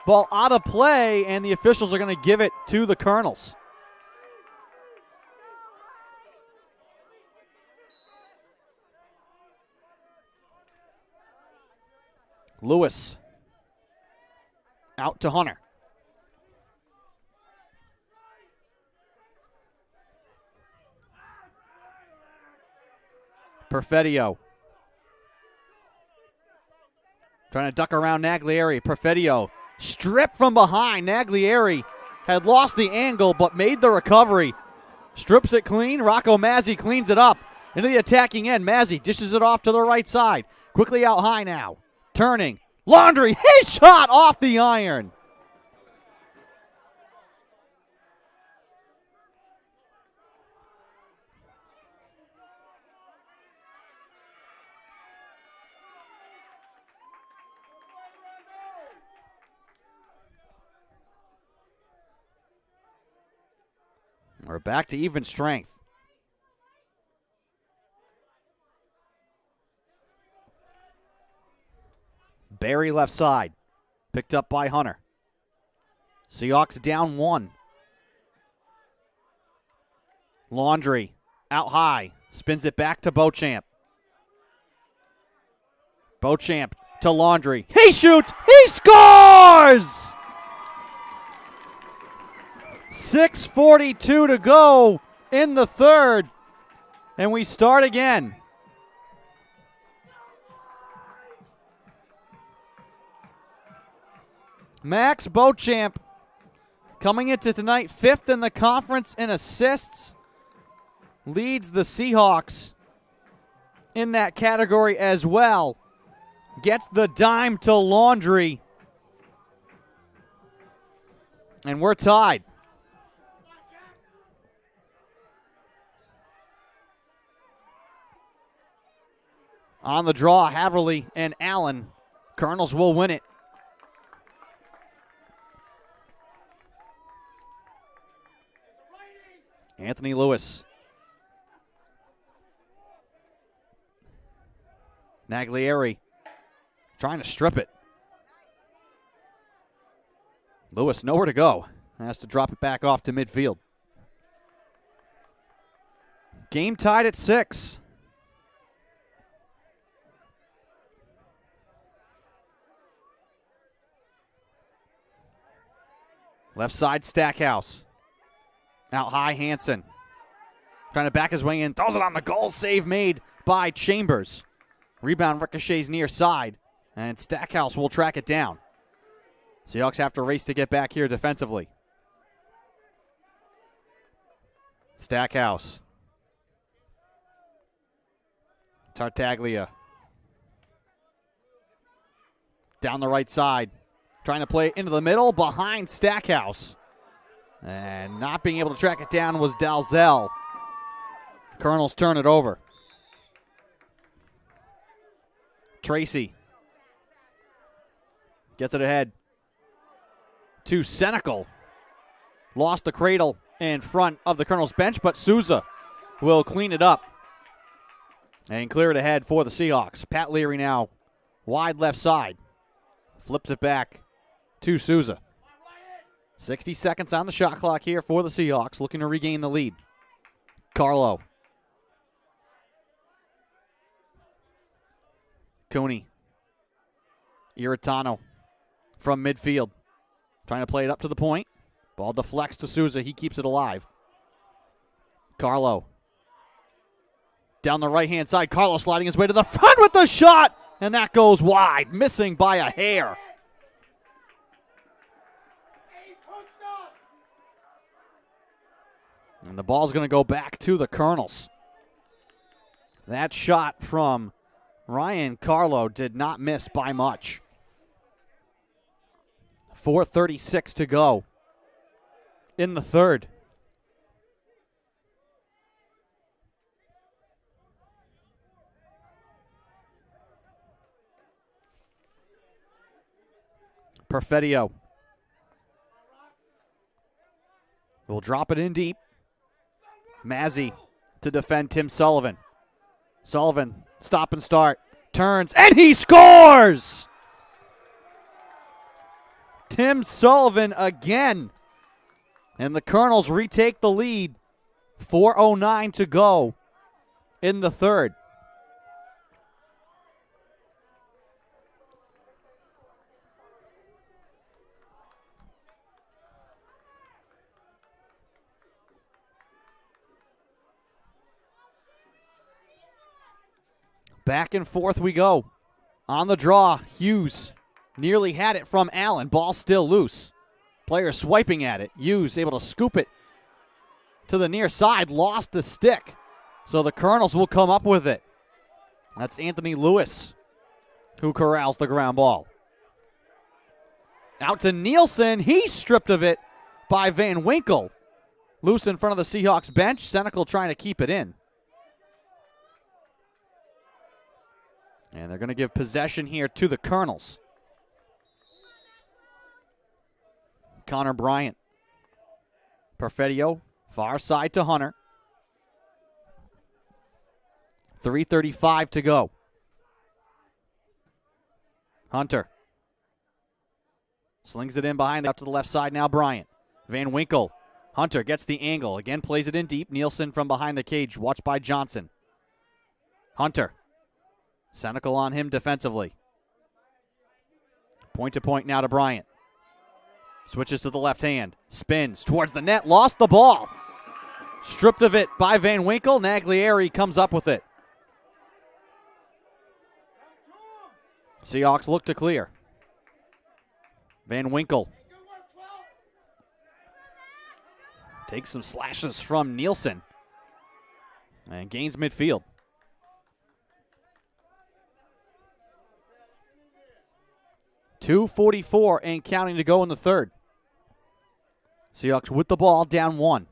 Ball out of play, and the officials are going to give it to the Colonels. Lewis out to Hunter. Perfetio trying to duck around Naglieri. Perfetio stripped from behind. Naglieri had lost the angle but made the recovery. Strips it clean. Rocco Mazzi cleans it up into the attacking end. Mazzi dishes it off to the right side. Quickly out high now. Turning. Laundry, his shot off the iron. We're back to even strength. Barry left side. Picked up by Hunter. Seahawks down 1. Laundry out high. Spins it back to Beauchamp. Beauchamp to Laundry. He shoots. He scores! 6:42 to go in the third. And we start again. Max Beauchamp coming into tonight 5th in the conference in assists. Leads the Seahawks in that category as well. Gets the dime to Laundry. And we're tied. On the draw, Haverly and Allen. Colonels will win it. Anthony Lewis. Naglieri trying to strip it. Lewis nowhere to go. Has to drop it back off to midfield. Game tied at 6. Left side, Stackhouse. Out high, Hansen. Trying to back his way in. Throws it on the goal. Save made by Chambers. Rebound ricochets near side. And Stackhouse will track it down. Seahawks have to race to get back here defensively. Stackhouse. Tartaglia. Down the right side. Trying to play it into the middle behind Stackhouse. And not being able to track it down was Dalzell. Colonels turn it over. Tracy gets it ahead to Senecal. Lost the cradle in front of the Colonels bench, but Souza will clean it up and clear it ahead for the Seahawks. Pat Leary now wide left side. Flips it back to Souza. 60 seconds on the shot clock here for the Seahawks, looking to regain the lead. Carlo. Cooney. Iritano from midfield. Trying to play it up to the point. Ball deflects to Souza. He keeps it alive. Carlo. Down the right-hand side. Carlo sliding his way to the front with the shot. And that goes wide. Missing by a hair. And the ball's going to go back to the Colonels. That shot from Ryan Carlo did not miss by much. 4:36 to go in the third. Perfetio will drop it in deep. Mazzy to defend Tim Sullivan. Sullivan, stop and start, turns, and he scores! Tim Sullivan again. And the Colonels retake the lead. 4:09 to go in the third. Back and forth we go. On the draw, Hughes nearly had it from Allen. Ball still loose. Player swiping at it. Hughes able to scoop it to the near side. Lost the stick. So the Colonels will come up with it. That's Anthony Lewis who corrals the ground ball. Out to Nielsen. He's stripped of it by Van Winkle. Loose in front of the Seahawks bench. Senecal trying to keep it in. And they're going to give possession here to the Colonels. Connor Bryant. Perfetio, far side to Hunter. 3:35 to go. Hunter. Slings it in behind, out to the left side now, Bryant. Van Winkle. Hunter gets the angle. Again, plays it in deep. Nielsen from behind the cage, watched by Johnson. Hunter. Senecal on him defensively. Point to point now to Bryant. Switches to the left hand. Spins towards the net. Lost the ball. Stripped of it by Van Winkle. Naglieri comes up with it. Seahawks look to clear. Van Winkle takes some slashes from Nielsen and gains midfield. .244 and counting to go in the third. Seahawks with the ball, down one.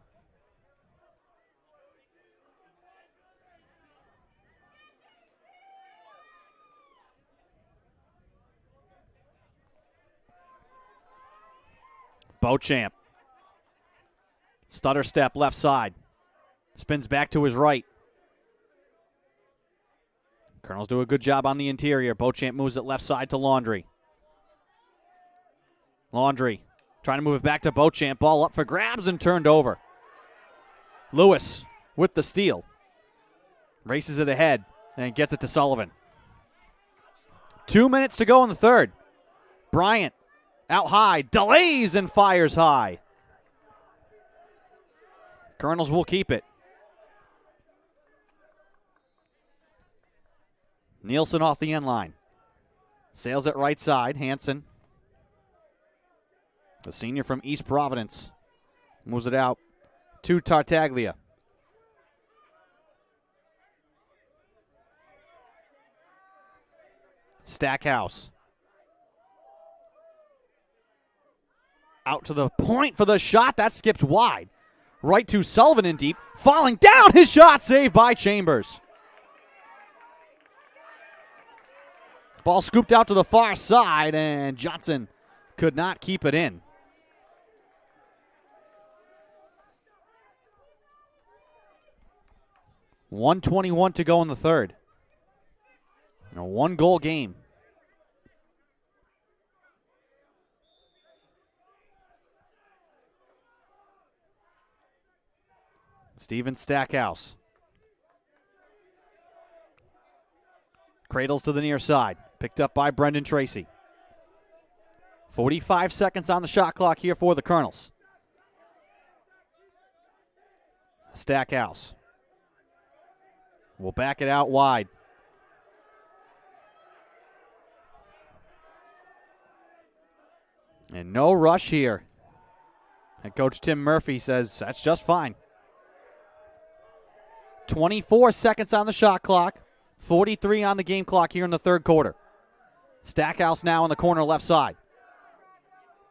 Beauchamp. Stutter step left side. Spins back to his right. Colonels do a good job on the interior. Beauchamp moves it left side to Laundry. Laundry trying to move it back to Beauchamp. Ball up for grabs and turned over. Lewis with the steal. Races it ahead and gets it to Sullivan. 2 minutes to go in the third. Bryant out high, delays and fires high. Colonels will keep it. Nielsen off the end line. Sails it right side. Hansen, the senior from East Providence, moves it out to Tartaglia. Stackhouse. Out to the point for the shot. That skips wide. Right to Sullivan in deep. Falling down. His shot saved by Chambers. Ball scooped out to the far side, and Johnson could not keep it in. .121 to go in the third. And a one-goal game. Steven Stackhouse. Cradles to the near side. Picked up by Brendan Tracy. 45 seconds on the shot clock here for the Colonels. Stackhouse will back it out wide. And no rush here. And Coach Tim Murphy says that's just fine. 24 seconds on the shot clock. 43 on the game clock here in the third quarter. Stackhouse now on the corner left side.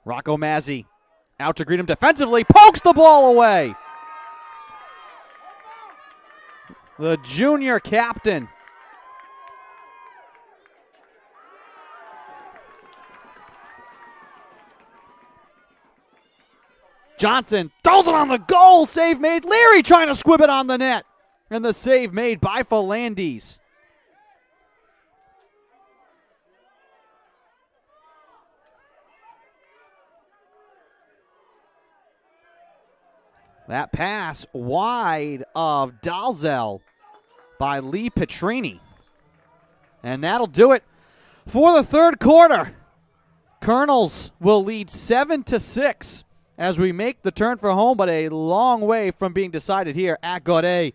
Rocco Mazzi out to greet him defensively. Pokes the ball away. The junior captain. Johnson throws it on the goal. Save made. Leary trying to squib it on the net. And the save made by Philandis. That pass wide of Dalzell by Lee Petrini. And that'll do it for the third quarter. Colonels will lead 7-6 as we make the turn for home, but a long way from being decided here at Gaudet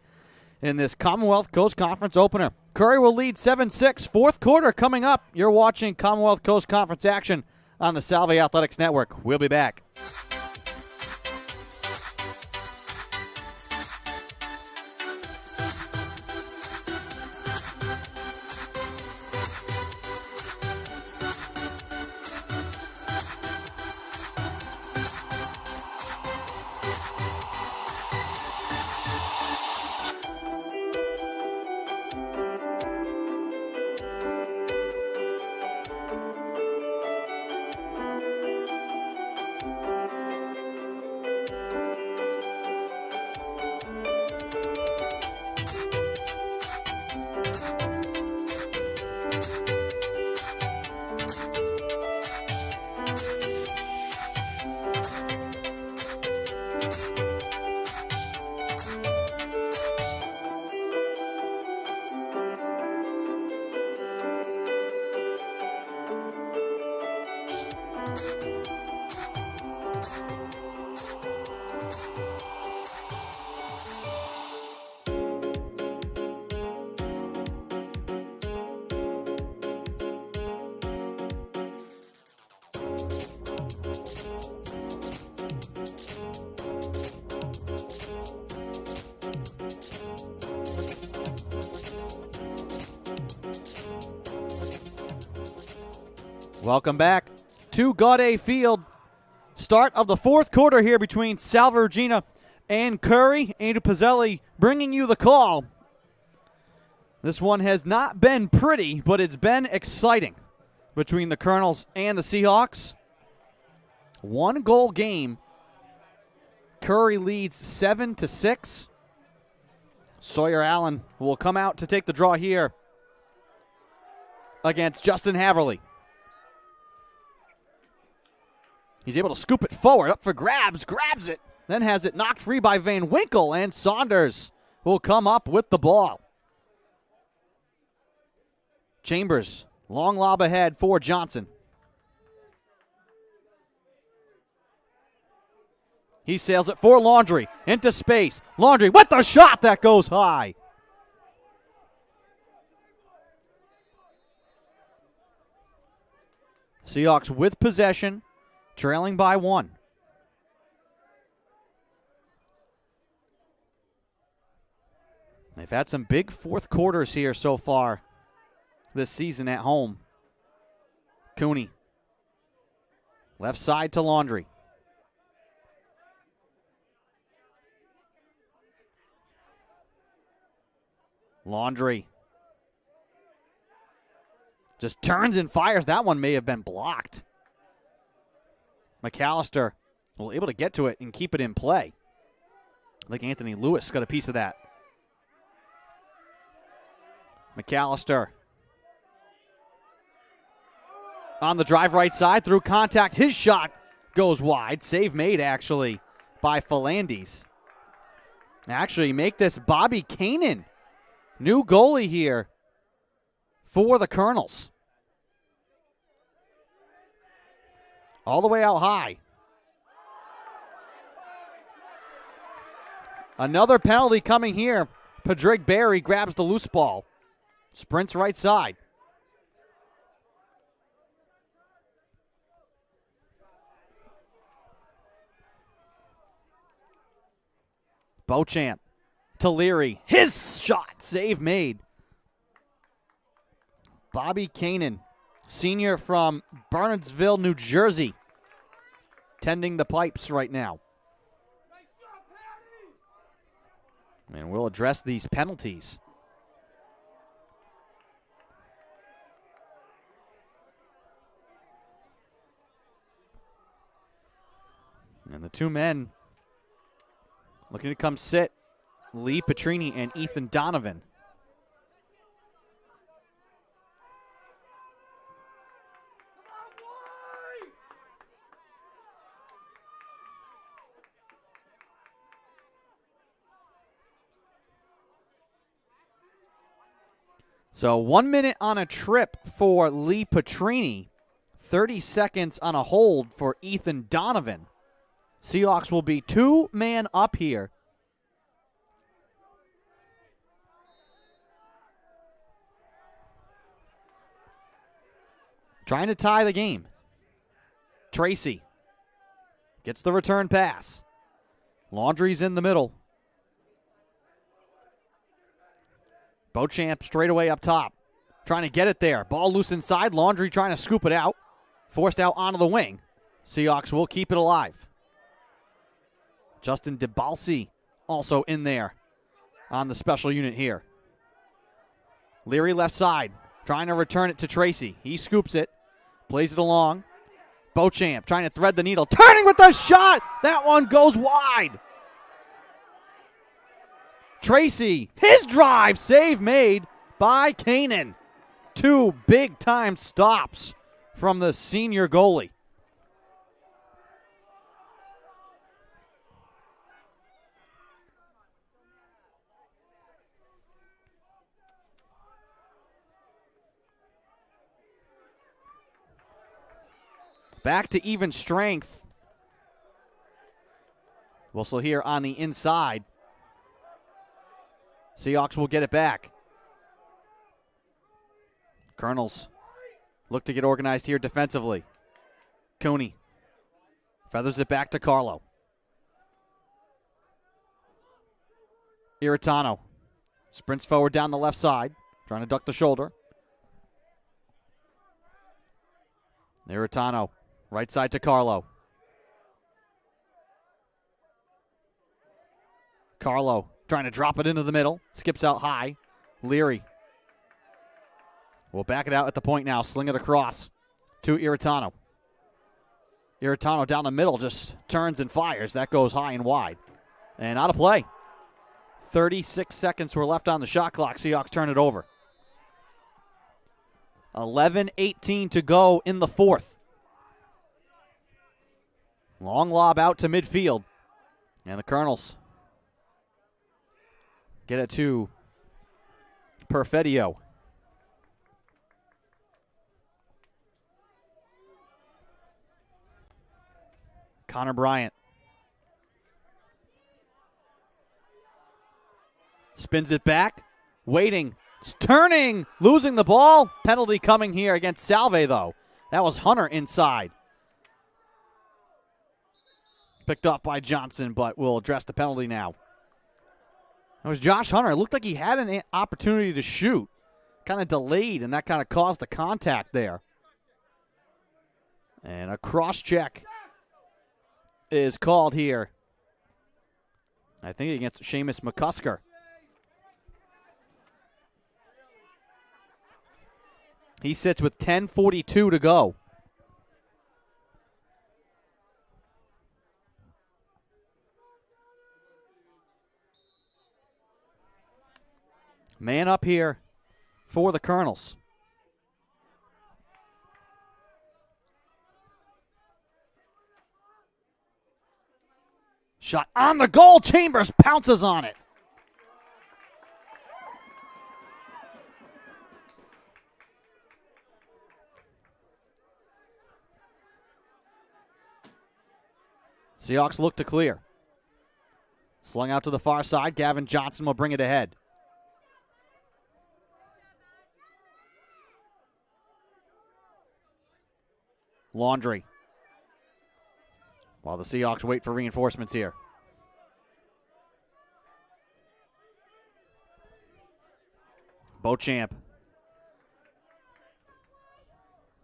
in this Commonwealth Coast Conference opener. Curry will lead 7-6. Fourth quarter coming up. You're watching Commonwealth Coast Conference action on the Salve Athletics Network. We'll be back. Welcome back to Gaudet Field. Start of the fourth quarter here between Salve Regina and Curry. Andrew Pizzelli bringing you the call. This one has not been pretty, but it's been exciting between the Colonels and the Seahawks. 1-goal game. Curry leads 7-6. Sawyer Allen will come out to take the draw here against Justin Haverly. He's able to scoop it forward, up for grabs it, then has it knocked free by Van Winkle, and Saunders will come up with the ball. Chambers, long lob ahead for Johnson. He sails it for Laundry, into space. Laundry with the shot that goes high. Seahawks with possession. Trailing by 1. They've had some big fourth quarters here so far this season at home. Cooney. Left side to Laundry. Laundry. Just turns and fires. That one may have been blocked. McAllister will able to get to it and keep it in play. I think Anthony Lewis got a piece of that. McAllister on the drive right side through contact. His shot goes wide. Save made, actually, by Philandis. Actually, make this Bobby Kanan. New goalie here for the Colonels. All the way out high. Another penalty coming here. Padrig Berry grabs the loose ball. Sprints right side. Beauchamp to Leary. His shot. Save made Bobby Kanan, senior from Bernardsville, New Jersey, tending the pipes right now. And we'll address these penalties. And the two men looking to come sit, Lee Petrini and Ethan Donovan. So 1 minute on a trip for Lee Petrini, 30 seconds on a hold for Ethan Donovan. Seahawks will be 2-man up here. Trying to tie the game. Tracy gets the return pass. Laundrie's in the middle. Beauchamp straight away up top. Trying to get it there. Ball loose inside. Laundrie trying to scoop it out. Forced out onto the wing. Seahawks will keep it alive. Justin DeBalsi also in there on the special unit here. Leary left side. Trying to return it to Tracy. He scoops it. Plays it along. Beauchamp trying to thread the needle. Turning with the shot. That one goes wide. Tracy, his drive, save made by Kanan. 2 big-time stops from the senior goalie. Back to even strength. Whistle here on the inside. Seahawks will get it back. Colonels look to get organized here defensively. Cooney feathers it back to Carlo. Iritano sprints forward down the left side, trying to duck the shoulder. Iritano, right side to Carlo. Carlo trying to drop it into the middle. Skips out high. Leary will back it out at the point now. Sling it across to Iritano. Iritano down the middle just turns and fires. That goes high and wide. And out of play. 36 seconds were left on the shot clock. Seahawks turn it over. 11:18 to go in the fourth. Long lob out to midfield. And the Colonels get it to Perfedio. Connor Bryant spins it back, waiting, turning, losing the ball. Penalty coming here against Salve, though. That was Hunter inside. Picked off by Johnson, but we'll address the penalty now. It was Josh Hunter. It looked like he had an opportunity to shoot. Kind of delayed, and that kind of caused the contact there. And a cross-check is called here. I think against Seamus McCusker. He sits with 10:42 to go. Man up here for the Colonels. Shot on the goal. Chambers pounces on it. Seahawks look to clear. Slung out to the far side. Gavin Johnson will bring it ahead. Laundrie. While the Seahawks wait for reinforcements here. Beauchamp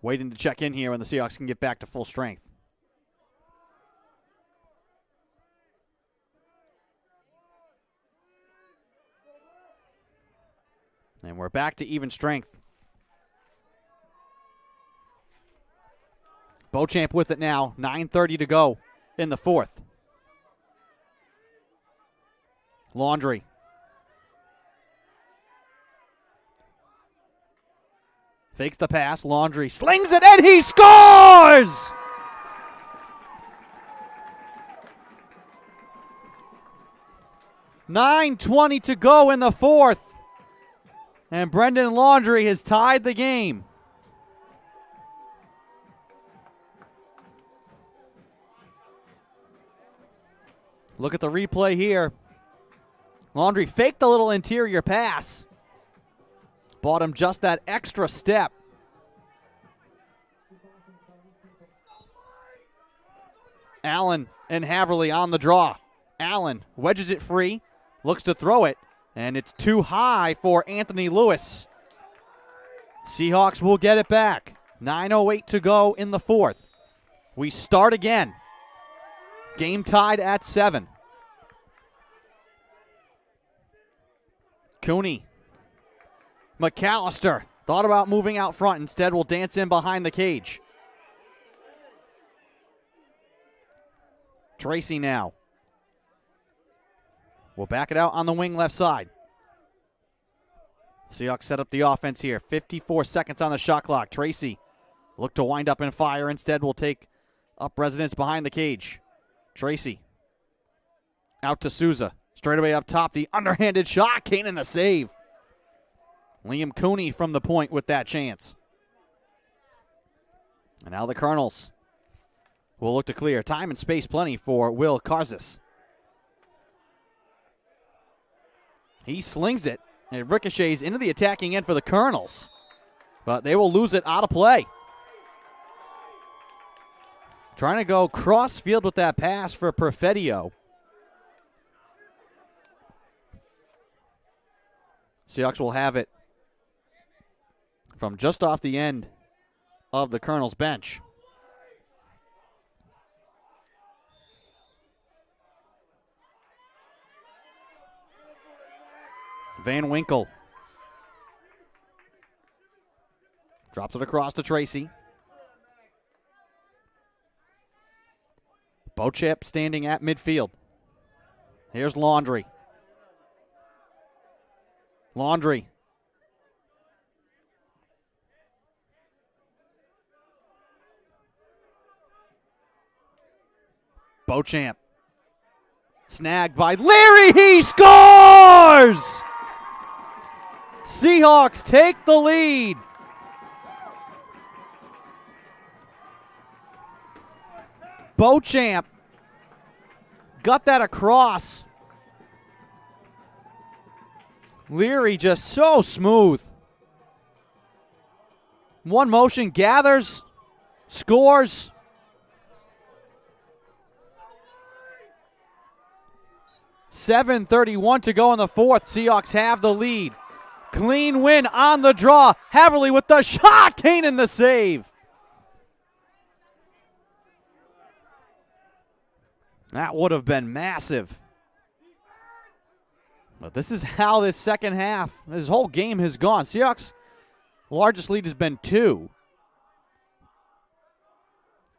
Waiting to check in here when the Seahawks can get back to full strength. And we're back to even strength. Beauchamp with it now. 9:30 to go in the fourth. Laundry. Fakes the pass. Laundry slings it, and he scores! $9:20 to go in the fourth. And Brendan Laundry has tied the game. Look at the replay here. Laundry faked the little interior pass. Bought him just that extra step. Allen and Haverly on the draw. Allen wedges it free, looks to throw it, and it's too high for Anthony Lewis. Seahawks will get it back. 9:08 to go in the fourth. We start again. Game tied at 7. Cooney. McAllister thought about moving out front. Instead, will dance in behind the cage. Tracy now. We'll back it out on the wing left side. Seahawks set up the offense here. 54 seconds on the shot clock. Tracy look to wind up and fire. Instead, will take up residence behind the cage. Tracy out to Souza. Straight away up top. The underhanded shot. Kanan the save. Liam Cooney from the point with that chance. And now the Colonels will look to clear. Time and space plenty for Will Karzis. He slings it, and it ricochets into the attacking end for the Colonels. But they will lose it out of play. Trying to go cross field with that pass for Perfedio. Seahawks will have it from just off the end of the Colonels' bench. Van Winkle drops it across to Tracy. Beauchamp standing at midfield. Here's Laundry. Laundry. Beauchamp. Snagged by Leary. He scores! Seahawks take the lead. Beauchamp got that across. Leary just so smooth. One motion, gathers, scores. $7:31 to go in the fourth. Seahawks have the lead. Clean win on the draw. Haverly with the shot. Kanan the save. That would have been massive. But this is how this second half, this whole game has gone. Seahawks' largest lead has been 2.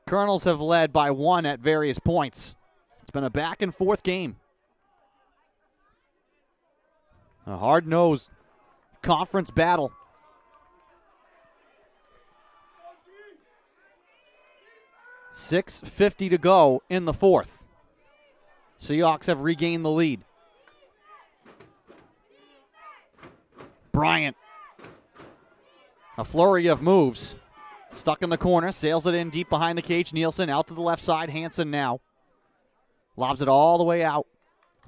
Colonels have led by 1 at various points. It's been a back and forth game. A hard-nosed conference battle. $6:50 to go in the fourth. Seahawks have regained the lead. Bryant. A flurry of moves. Stuck in the corner. Sails it in deep behind the cage. Nielsen out to the left side. Hansen now. Lobs it all the way out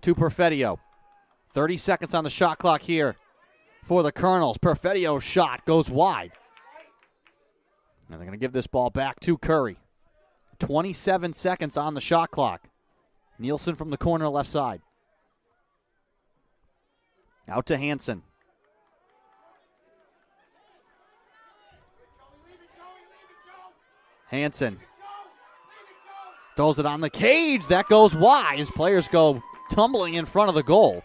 to Perfedio. 30 seconds on the shot clock here for the Colonels. Perfedio's shot goes wide. And they're going to give this ball back to Curry. 27 seconds on the shot clock. Nielsen from the corner left side. Out to Hansen. Hansen throws it on the cage. That goes wide as players go tumbling in front of the goal.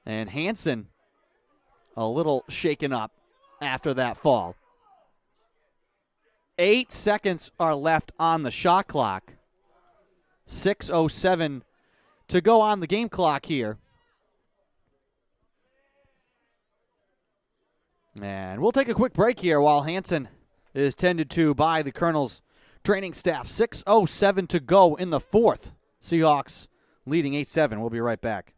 And Hansen a little shaken up after that fall. 8 seconds are left on the shot clock. 6:07 to go on the game clock here. And we'll take a quick break here while Hansen is tended to by the Colonels training staff. 6:07 to go in the fourth. Seahawks leading 8-7. We'll be right back.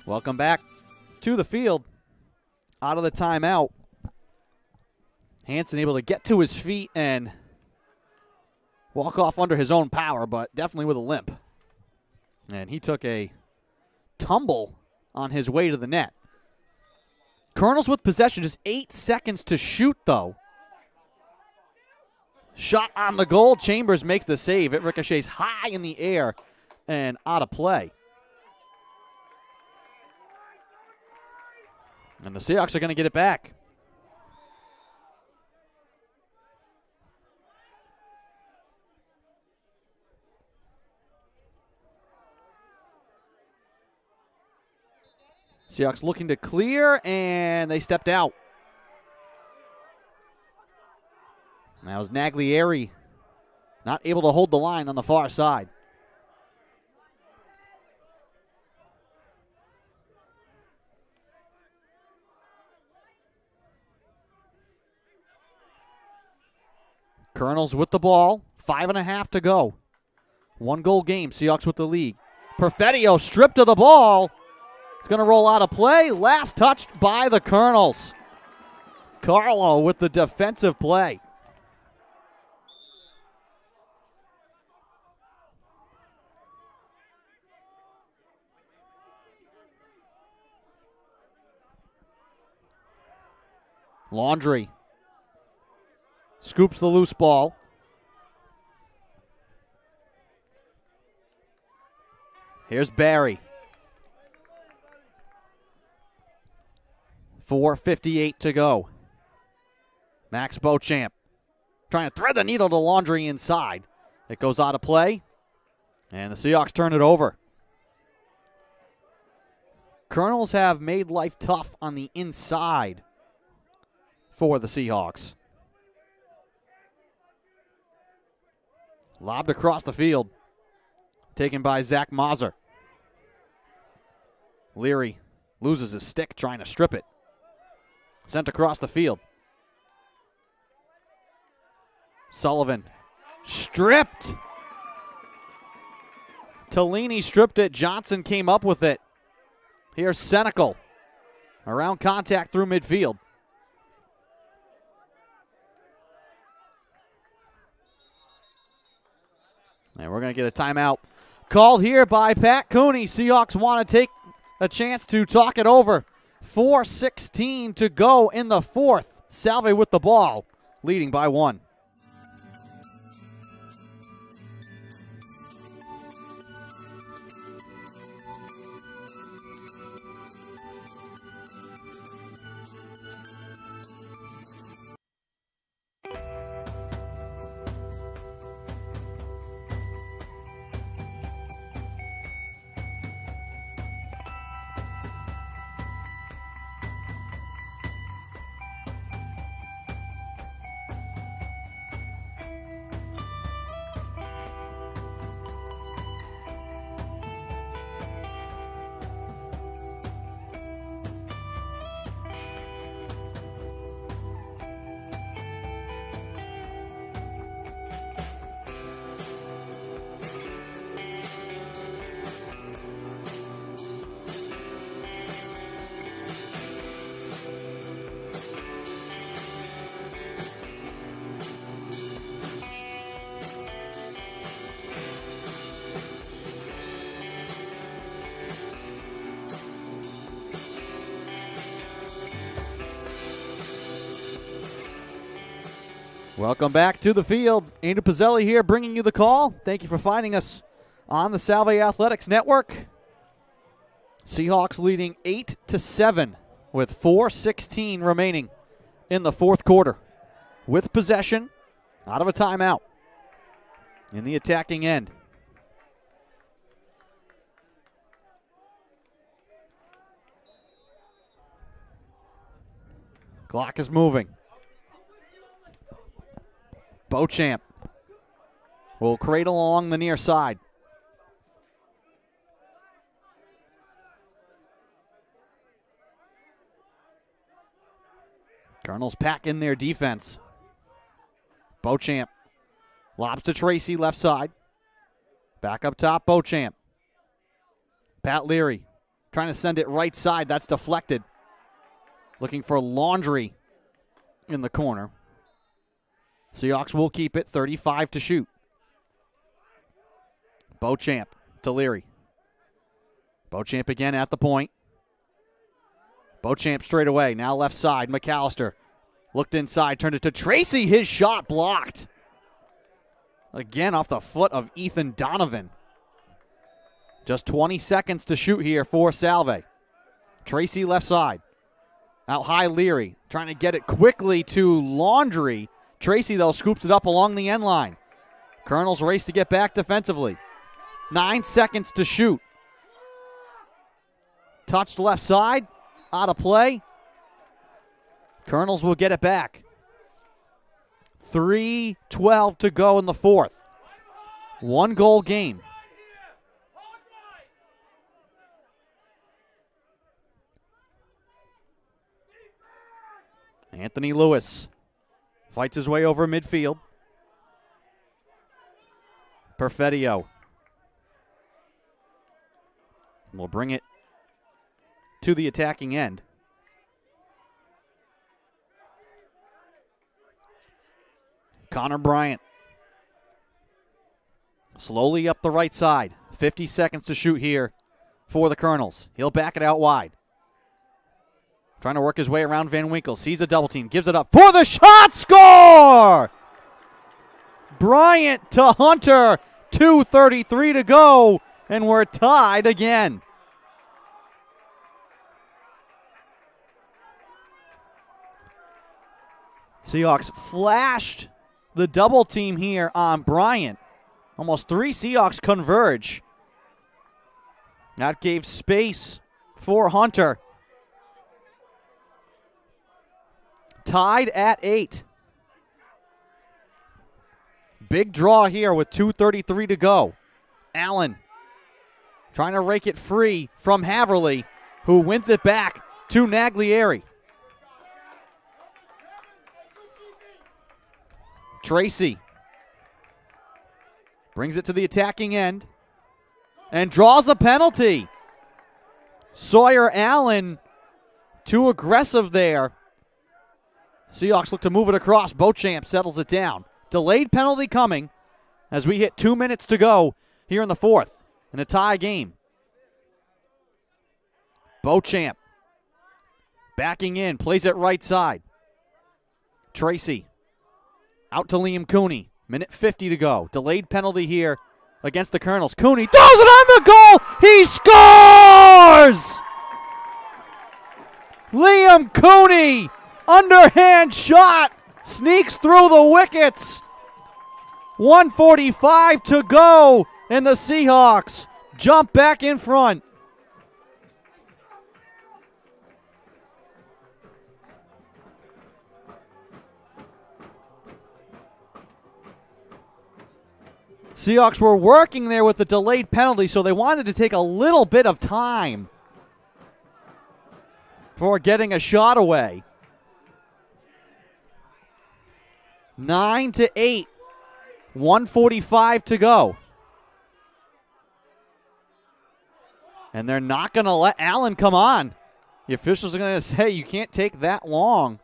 Welcome back to the field. Out of the timeout. Hansen able to get to his feet and walk off under his own power, but definitely with a limp. And he took a tumble on his way to the net. Colonels with possession, just 8 seconds to shoot, though. Shot on the goal. Chambers makes the save. It ricochets high in the air and out of play. And the Seahawks are going to get it back. Seahawks looking to clear, and they stepped out. That was Naglieri, not able to hold the line on the far side. Colonels with the ball, 5.5 to go. 1 goal game, Seahawks with the lead. Perfettio stripped of the ball. It's going to roll out of play. Last touched by the Colonels. Carlo with the defensive play. Laundry scoops the loose ball. Here's Barry. 4:58 to go. Max Beauchamp trying to thread the needle to Laundry inside. It goes out of play, and the Seahawks turn it over. Colonels have made life tough on the inside for the Seahawks. Lobbed across the field. Taken by Zach Mazur. Leary loses his stick trying to strip it. Sent across the field. Sullivan stripped. Tellini stripped it. Johnson came up with it. Here's Senecal. Around contact through midfield. And we're going to get a timeout called here by Pat Cooney. Seahawks want to take a chance to talk it over. 4:16 to go in the fourth. Salve with the ball, leading by 1. Welcome back to the field. Andrew Pizzelli here bringing you the call. Thank you for finding us on the Salve Athletics Network. Seahawks leading 8-7 with 4:16 remaining in the fourth quarter. With possession out of a timeout in the attacking end. Clock is moving. Beauchamp will cradle along the near side. Colonels pack in their defense. Beauchamp lobs to Tracy, left side. Back up top, Beauchamp. Pat Leary trying to send it right side. That's deflected. Looking for Laundry in the corner. Seahawks will keep it, 35 to shoot. Beauchamp to Leary. Beauchamp again at the point. Beauchamp straight away, now left side. McAllister looked inside, turned it to Tracy. His shot blocked. Again off the foot of Ethan Donovan. Just 20 seconds to shoot here for Salve. Tracy left side. Out high Leary, trying to get it quickly to Laundry. Tracy, though, scoops it up along the end line. Colonels race to get back defensively. 9 seconds to shoot. Touched left side. Out of play. Colonels will get it back. 3:12 to go in the fourth. 1 goal game. Anthony Lewis fights his way over midfield. Perfetio will bring it to the attacking end. Connor Bryant slowly up the right side. 50 seconds to shoot here for the Colonels. He'll back it out wide. Trying to work his way around Van Winkle. Sees a double team. Gives it up for the shot. Score! Bryant to Hunter. 2:33 to go. And we're tied again. Seahawks flashed the double team here on Bryant. Almost 3 Seahawks converge. That gave space for Hunter. Tied at 8. Big draw here with 2:33 to go. Allen trying to rake it free from Haverly, who wins it back to Naglieri. Tracy brings it to the attacking end and draws a penalty. Sawyer Allen too aggressive there. Seahawks look to move it across. Beauchamp settles it down. Delayed penalty coming as we hit 2 minutes to go here in the fourth in a tie game. Beauchamp backing in, plays it right side. Tracy out to Liam Cooney. Minute 50 to go. Delayed penalty here against the Colonels. Cooney does it on the goal. He scores! Liam Cooney, underhand shot, sneaks through the wickets. 1:45 to go, and the Seahawks jump back in front. Seahawks were working there with the delayed penalty, so they wanted to take a little bit of time for getting a shot away. 9-8, 1:45 to go. And they're not going to let Allen come on. The officials are going to say you can't take that long.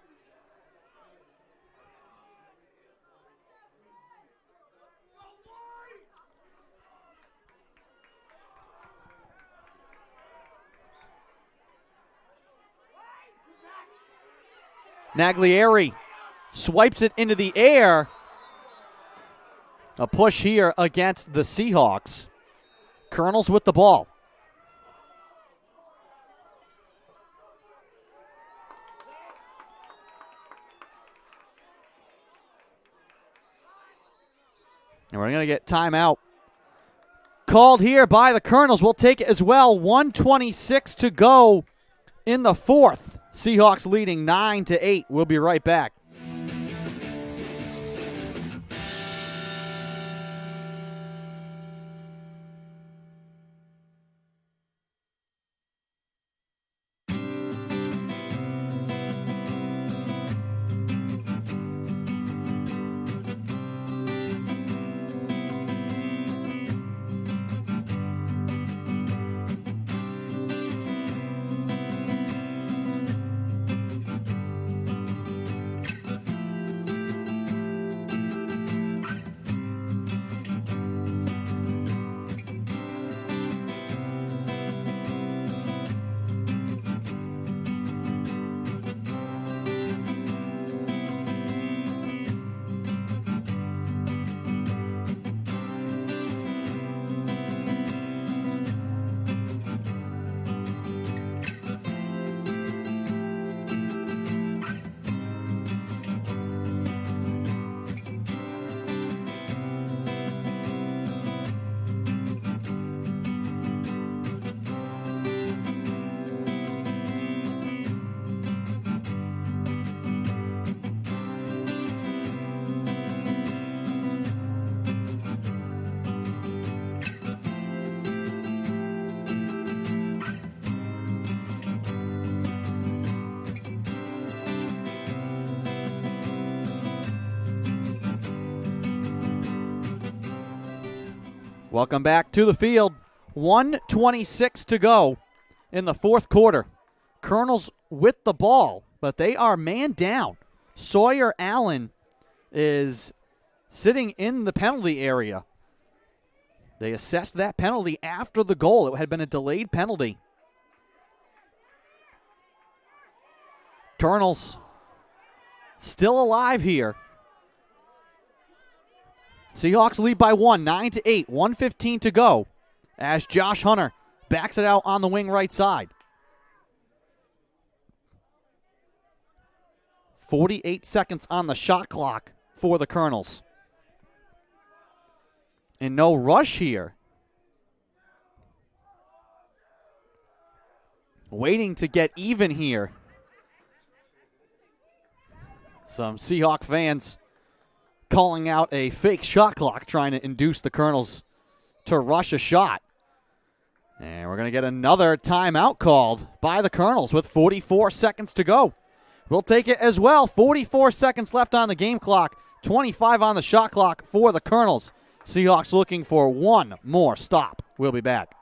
Naglieri swipes it into the air. A push here against the Seahawks. Colonels with the ball. And we're going to get timeout called here by the Colonels. We'll take it as well. 1:26 to go in the fourth. Seahawks leading 9-8. We'll be right back. Welcome back to the field. 1:26 to go in the fourth quarter. Colonels with the ball, but they are man down. Sawyer Allen is sitting in the penalty area. They assessed that penalty after the goal. It had been a delayed penalty. Colonels still alive here. Seahawks lead by 1, 9-8, 1:15 to go as Josh Hunter backs it out on the wing right side. 48 seconds on the shot clock for the Colonels. And no rush here. Waiting to get even here. Some Seahawk fans calling out a fake shot clock, trying to induce the Colonels to rush a shot. And we're going to get another timeout called by the Colonels with 44 seconds to go. We'll take it as well. 44 seconds left on the game clock, 25 on the shot clock for the Colonels. Seahawks looking for one more stop. We'll be back.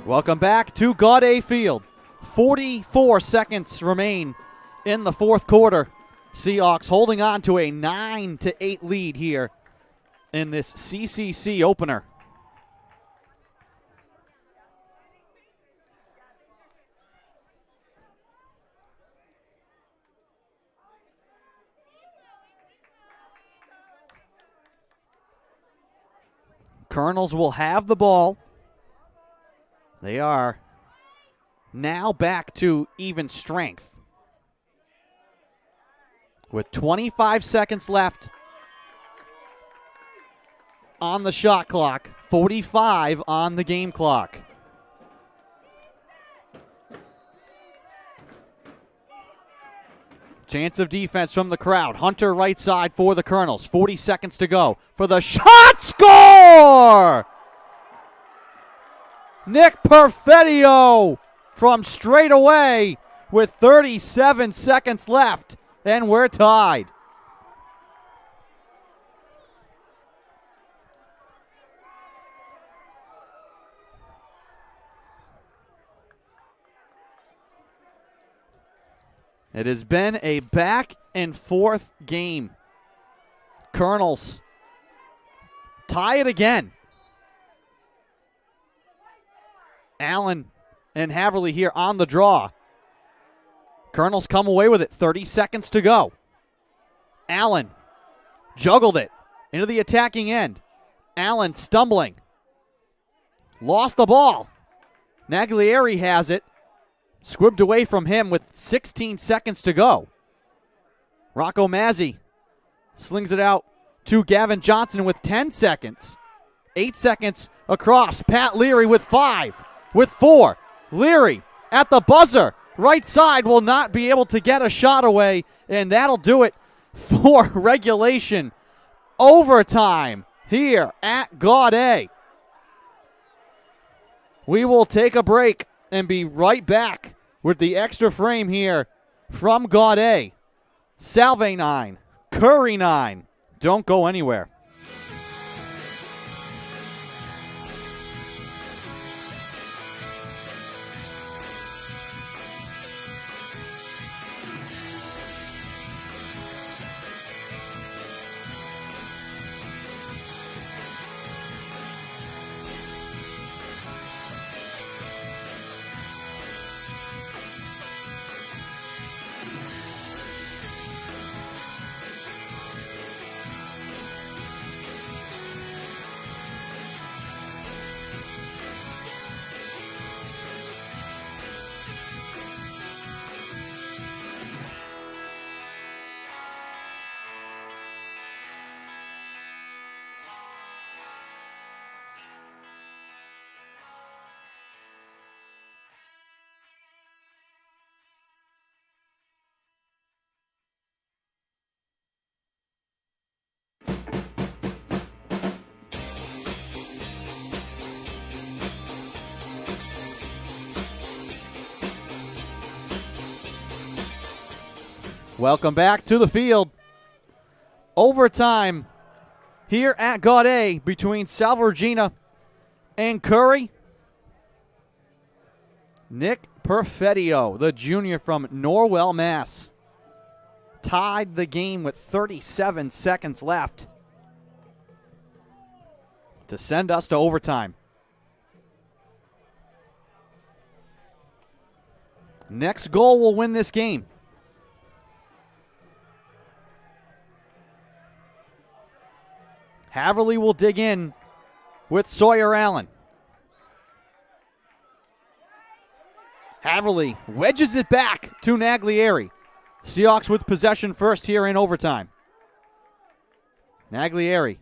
Welcome back to Gaudet Field. 44 seconds remain in the fourth quarter. Seahawks holding on to a 9-8 lead here in this CCC opener. Colonels will have the ball. They are now back to even strength. With 25 seconds left on the shot clock, 45 on the game clock. Chance of defense from the crowd. Hunter right side for the Colonels. 40 seconds to go for the shot. Score! Nick Perfettio from straight away with 37 seconds left, and we're tied. It has been a back and forth game. Colonels tie it again. Allen and Haverly here on the draw. Colonels come away with it. 30 seconds to go. Allen juggled it into the attacking end. Allen stumbling. Lost the ball. Naglieri has it. Squibbed away from him with 16 seconds to go. Rocco Mazzi slings it out to Gavin Johnson with 10 seconds. 8 seconds across. Pat Leary with 5, with 4. Leary at the buzzer. Right side will not be able to get a shot away, and that'll do it for regulation. Overtime here at Gaudet. We will take a break and be right back with the extra frame here from Gaudet. Salve 9, Curry 9. Don't go anywhere. Welcome back to the field. Overtime here at Gaudet between Salve Regina and Curry. Nick Perfettio, the junior from Norwell, Mass, tied the game with 37 seconds left to send us to overtime. Next goal will win this game. Haverly will dig in with Sawyer Allen. Haverly wedges it back to Naglieri. Seahawks with possession first here in overtime. Naglieri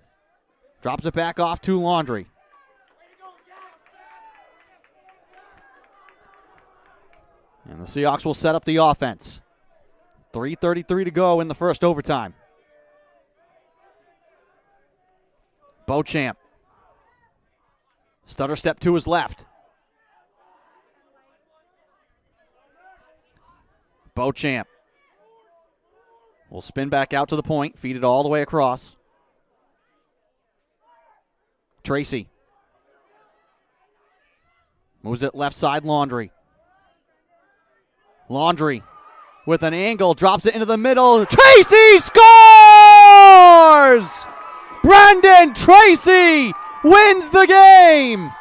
drops it back off to Laundry. And the Seahawks will set up the offense. 3:33 to go in the first overtime. Beauchamp. Stutter step to his left. Beauchamp will spin back out to the point, feed it all the way across. Tracy moves it left side, Laundry. Laundry with an angle, drops it into the middle. Tracy scores! Brendan Tracy wins the game!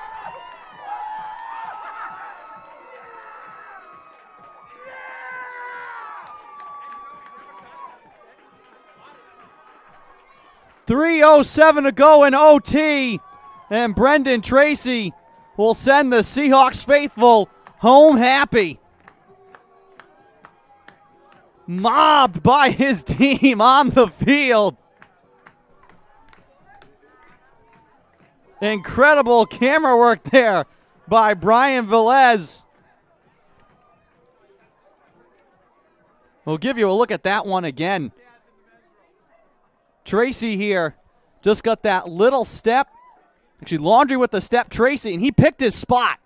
.307 to go in OT, and Brendan Tracy will send the Seahawks faithful home happy. Mobbed by his team on the field. Incredible camera work there by Brian Velez. We'll give you a look at that one again. Tracy here just got that little step. Actually, Laundry with the step, Tracy, and he picked his spot.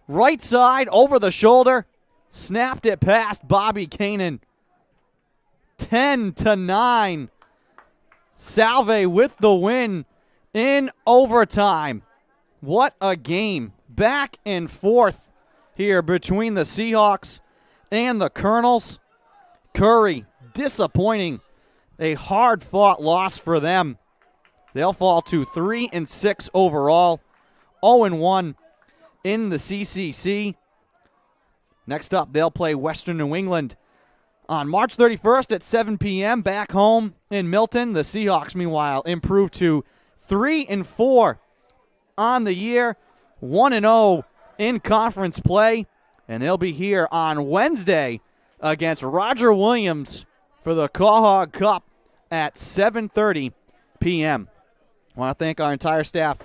Right side, over the shoulder, snapped it past Bobby Kanan. 10-9. Salve with the win in overtime. What a game. Back and forth here between the Seahawks and the Colonels. Curry, disappointing. A hard-fought loss for them. They'll fall to 3-6 overall, 0-1 in the CCC. Next up, they'll play Western New England on March 31st at 7 p.m. back home in Milton. The Seahawks, meanwhile, improved to 3-4 on the year, 1-0 in conference play, and they'll be here on Wednesday against Roger Williams for the Quahog Cup at 7:30 p.m. I want to thank our entire staff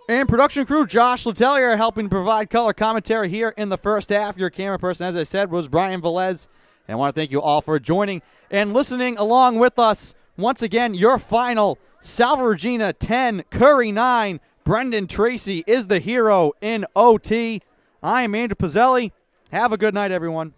and production crew. Josh Letelier helping provide color commentary here in the first half. Your camera person, as I said, was Brian Velez. And I want to thank you all for joining and listening along with us. Once again, your final, Salve Regina 10, Curry 9. Brendan Tracy is the hero in OT. I am Andrew Pizzelli. Have a good night, everyone.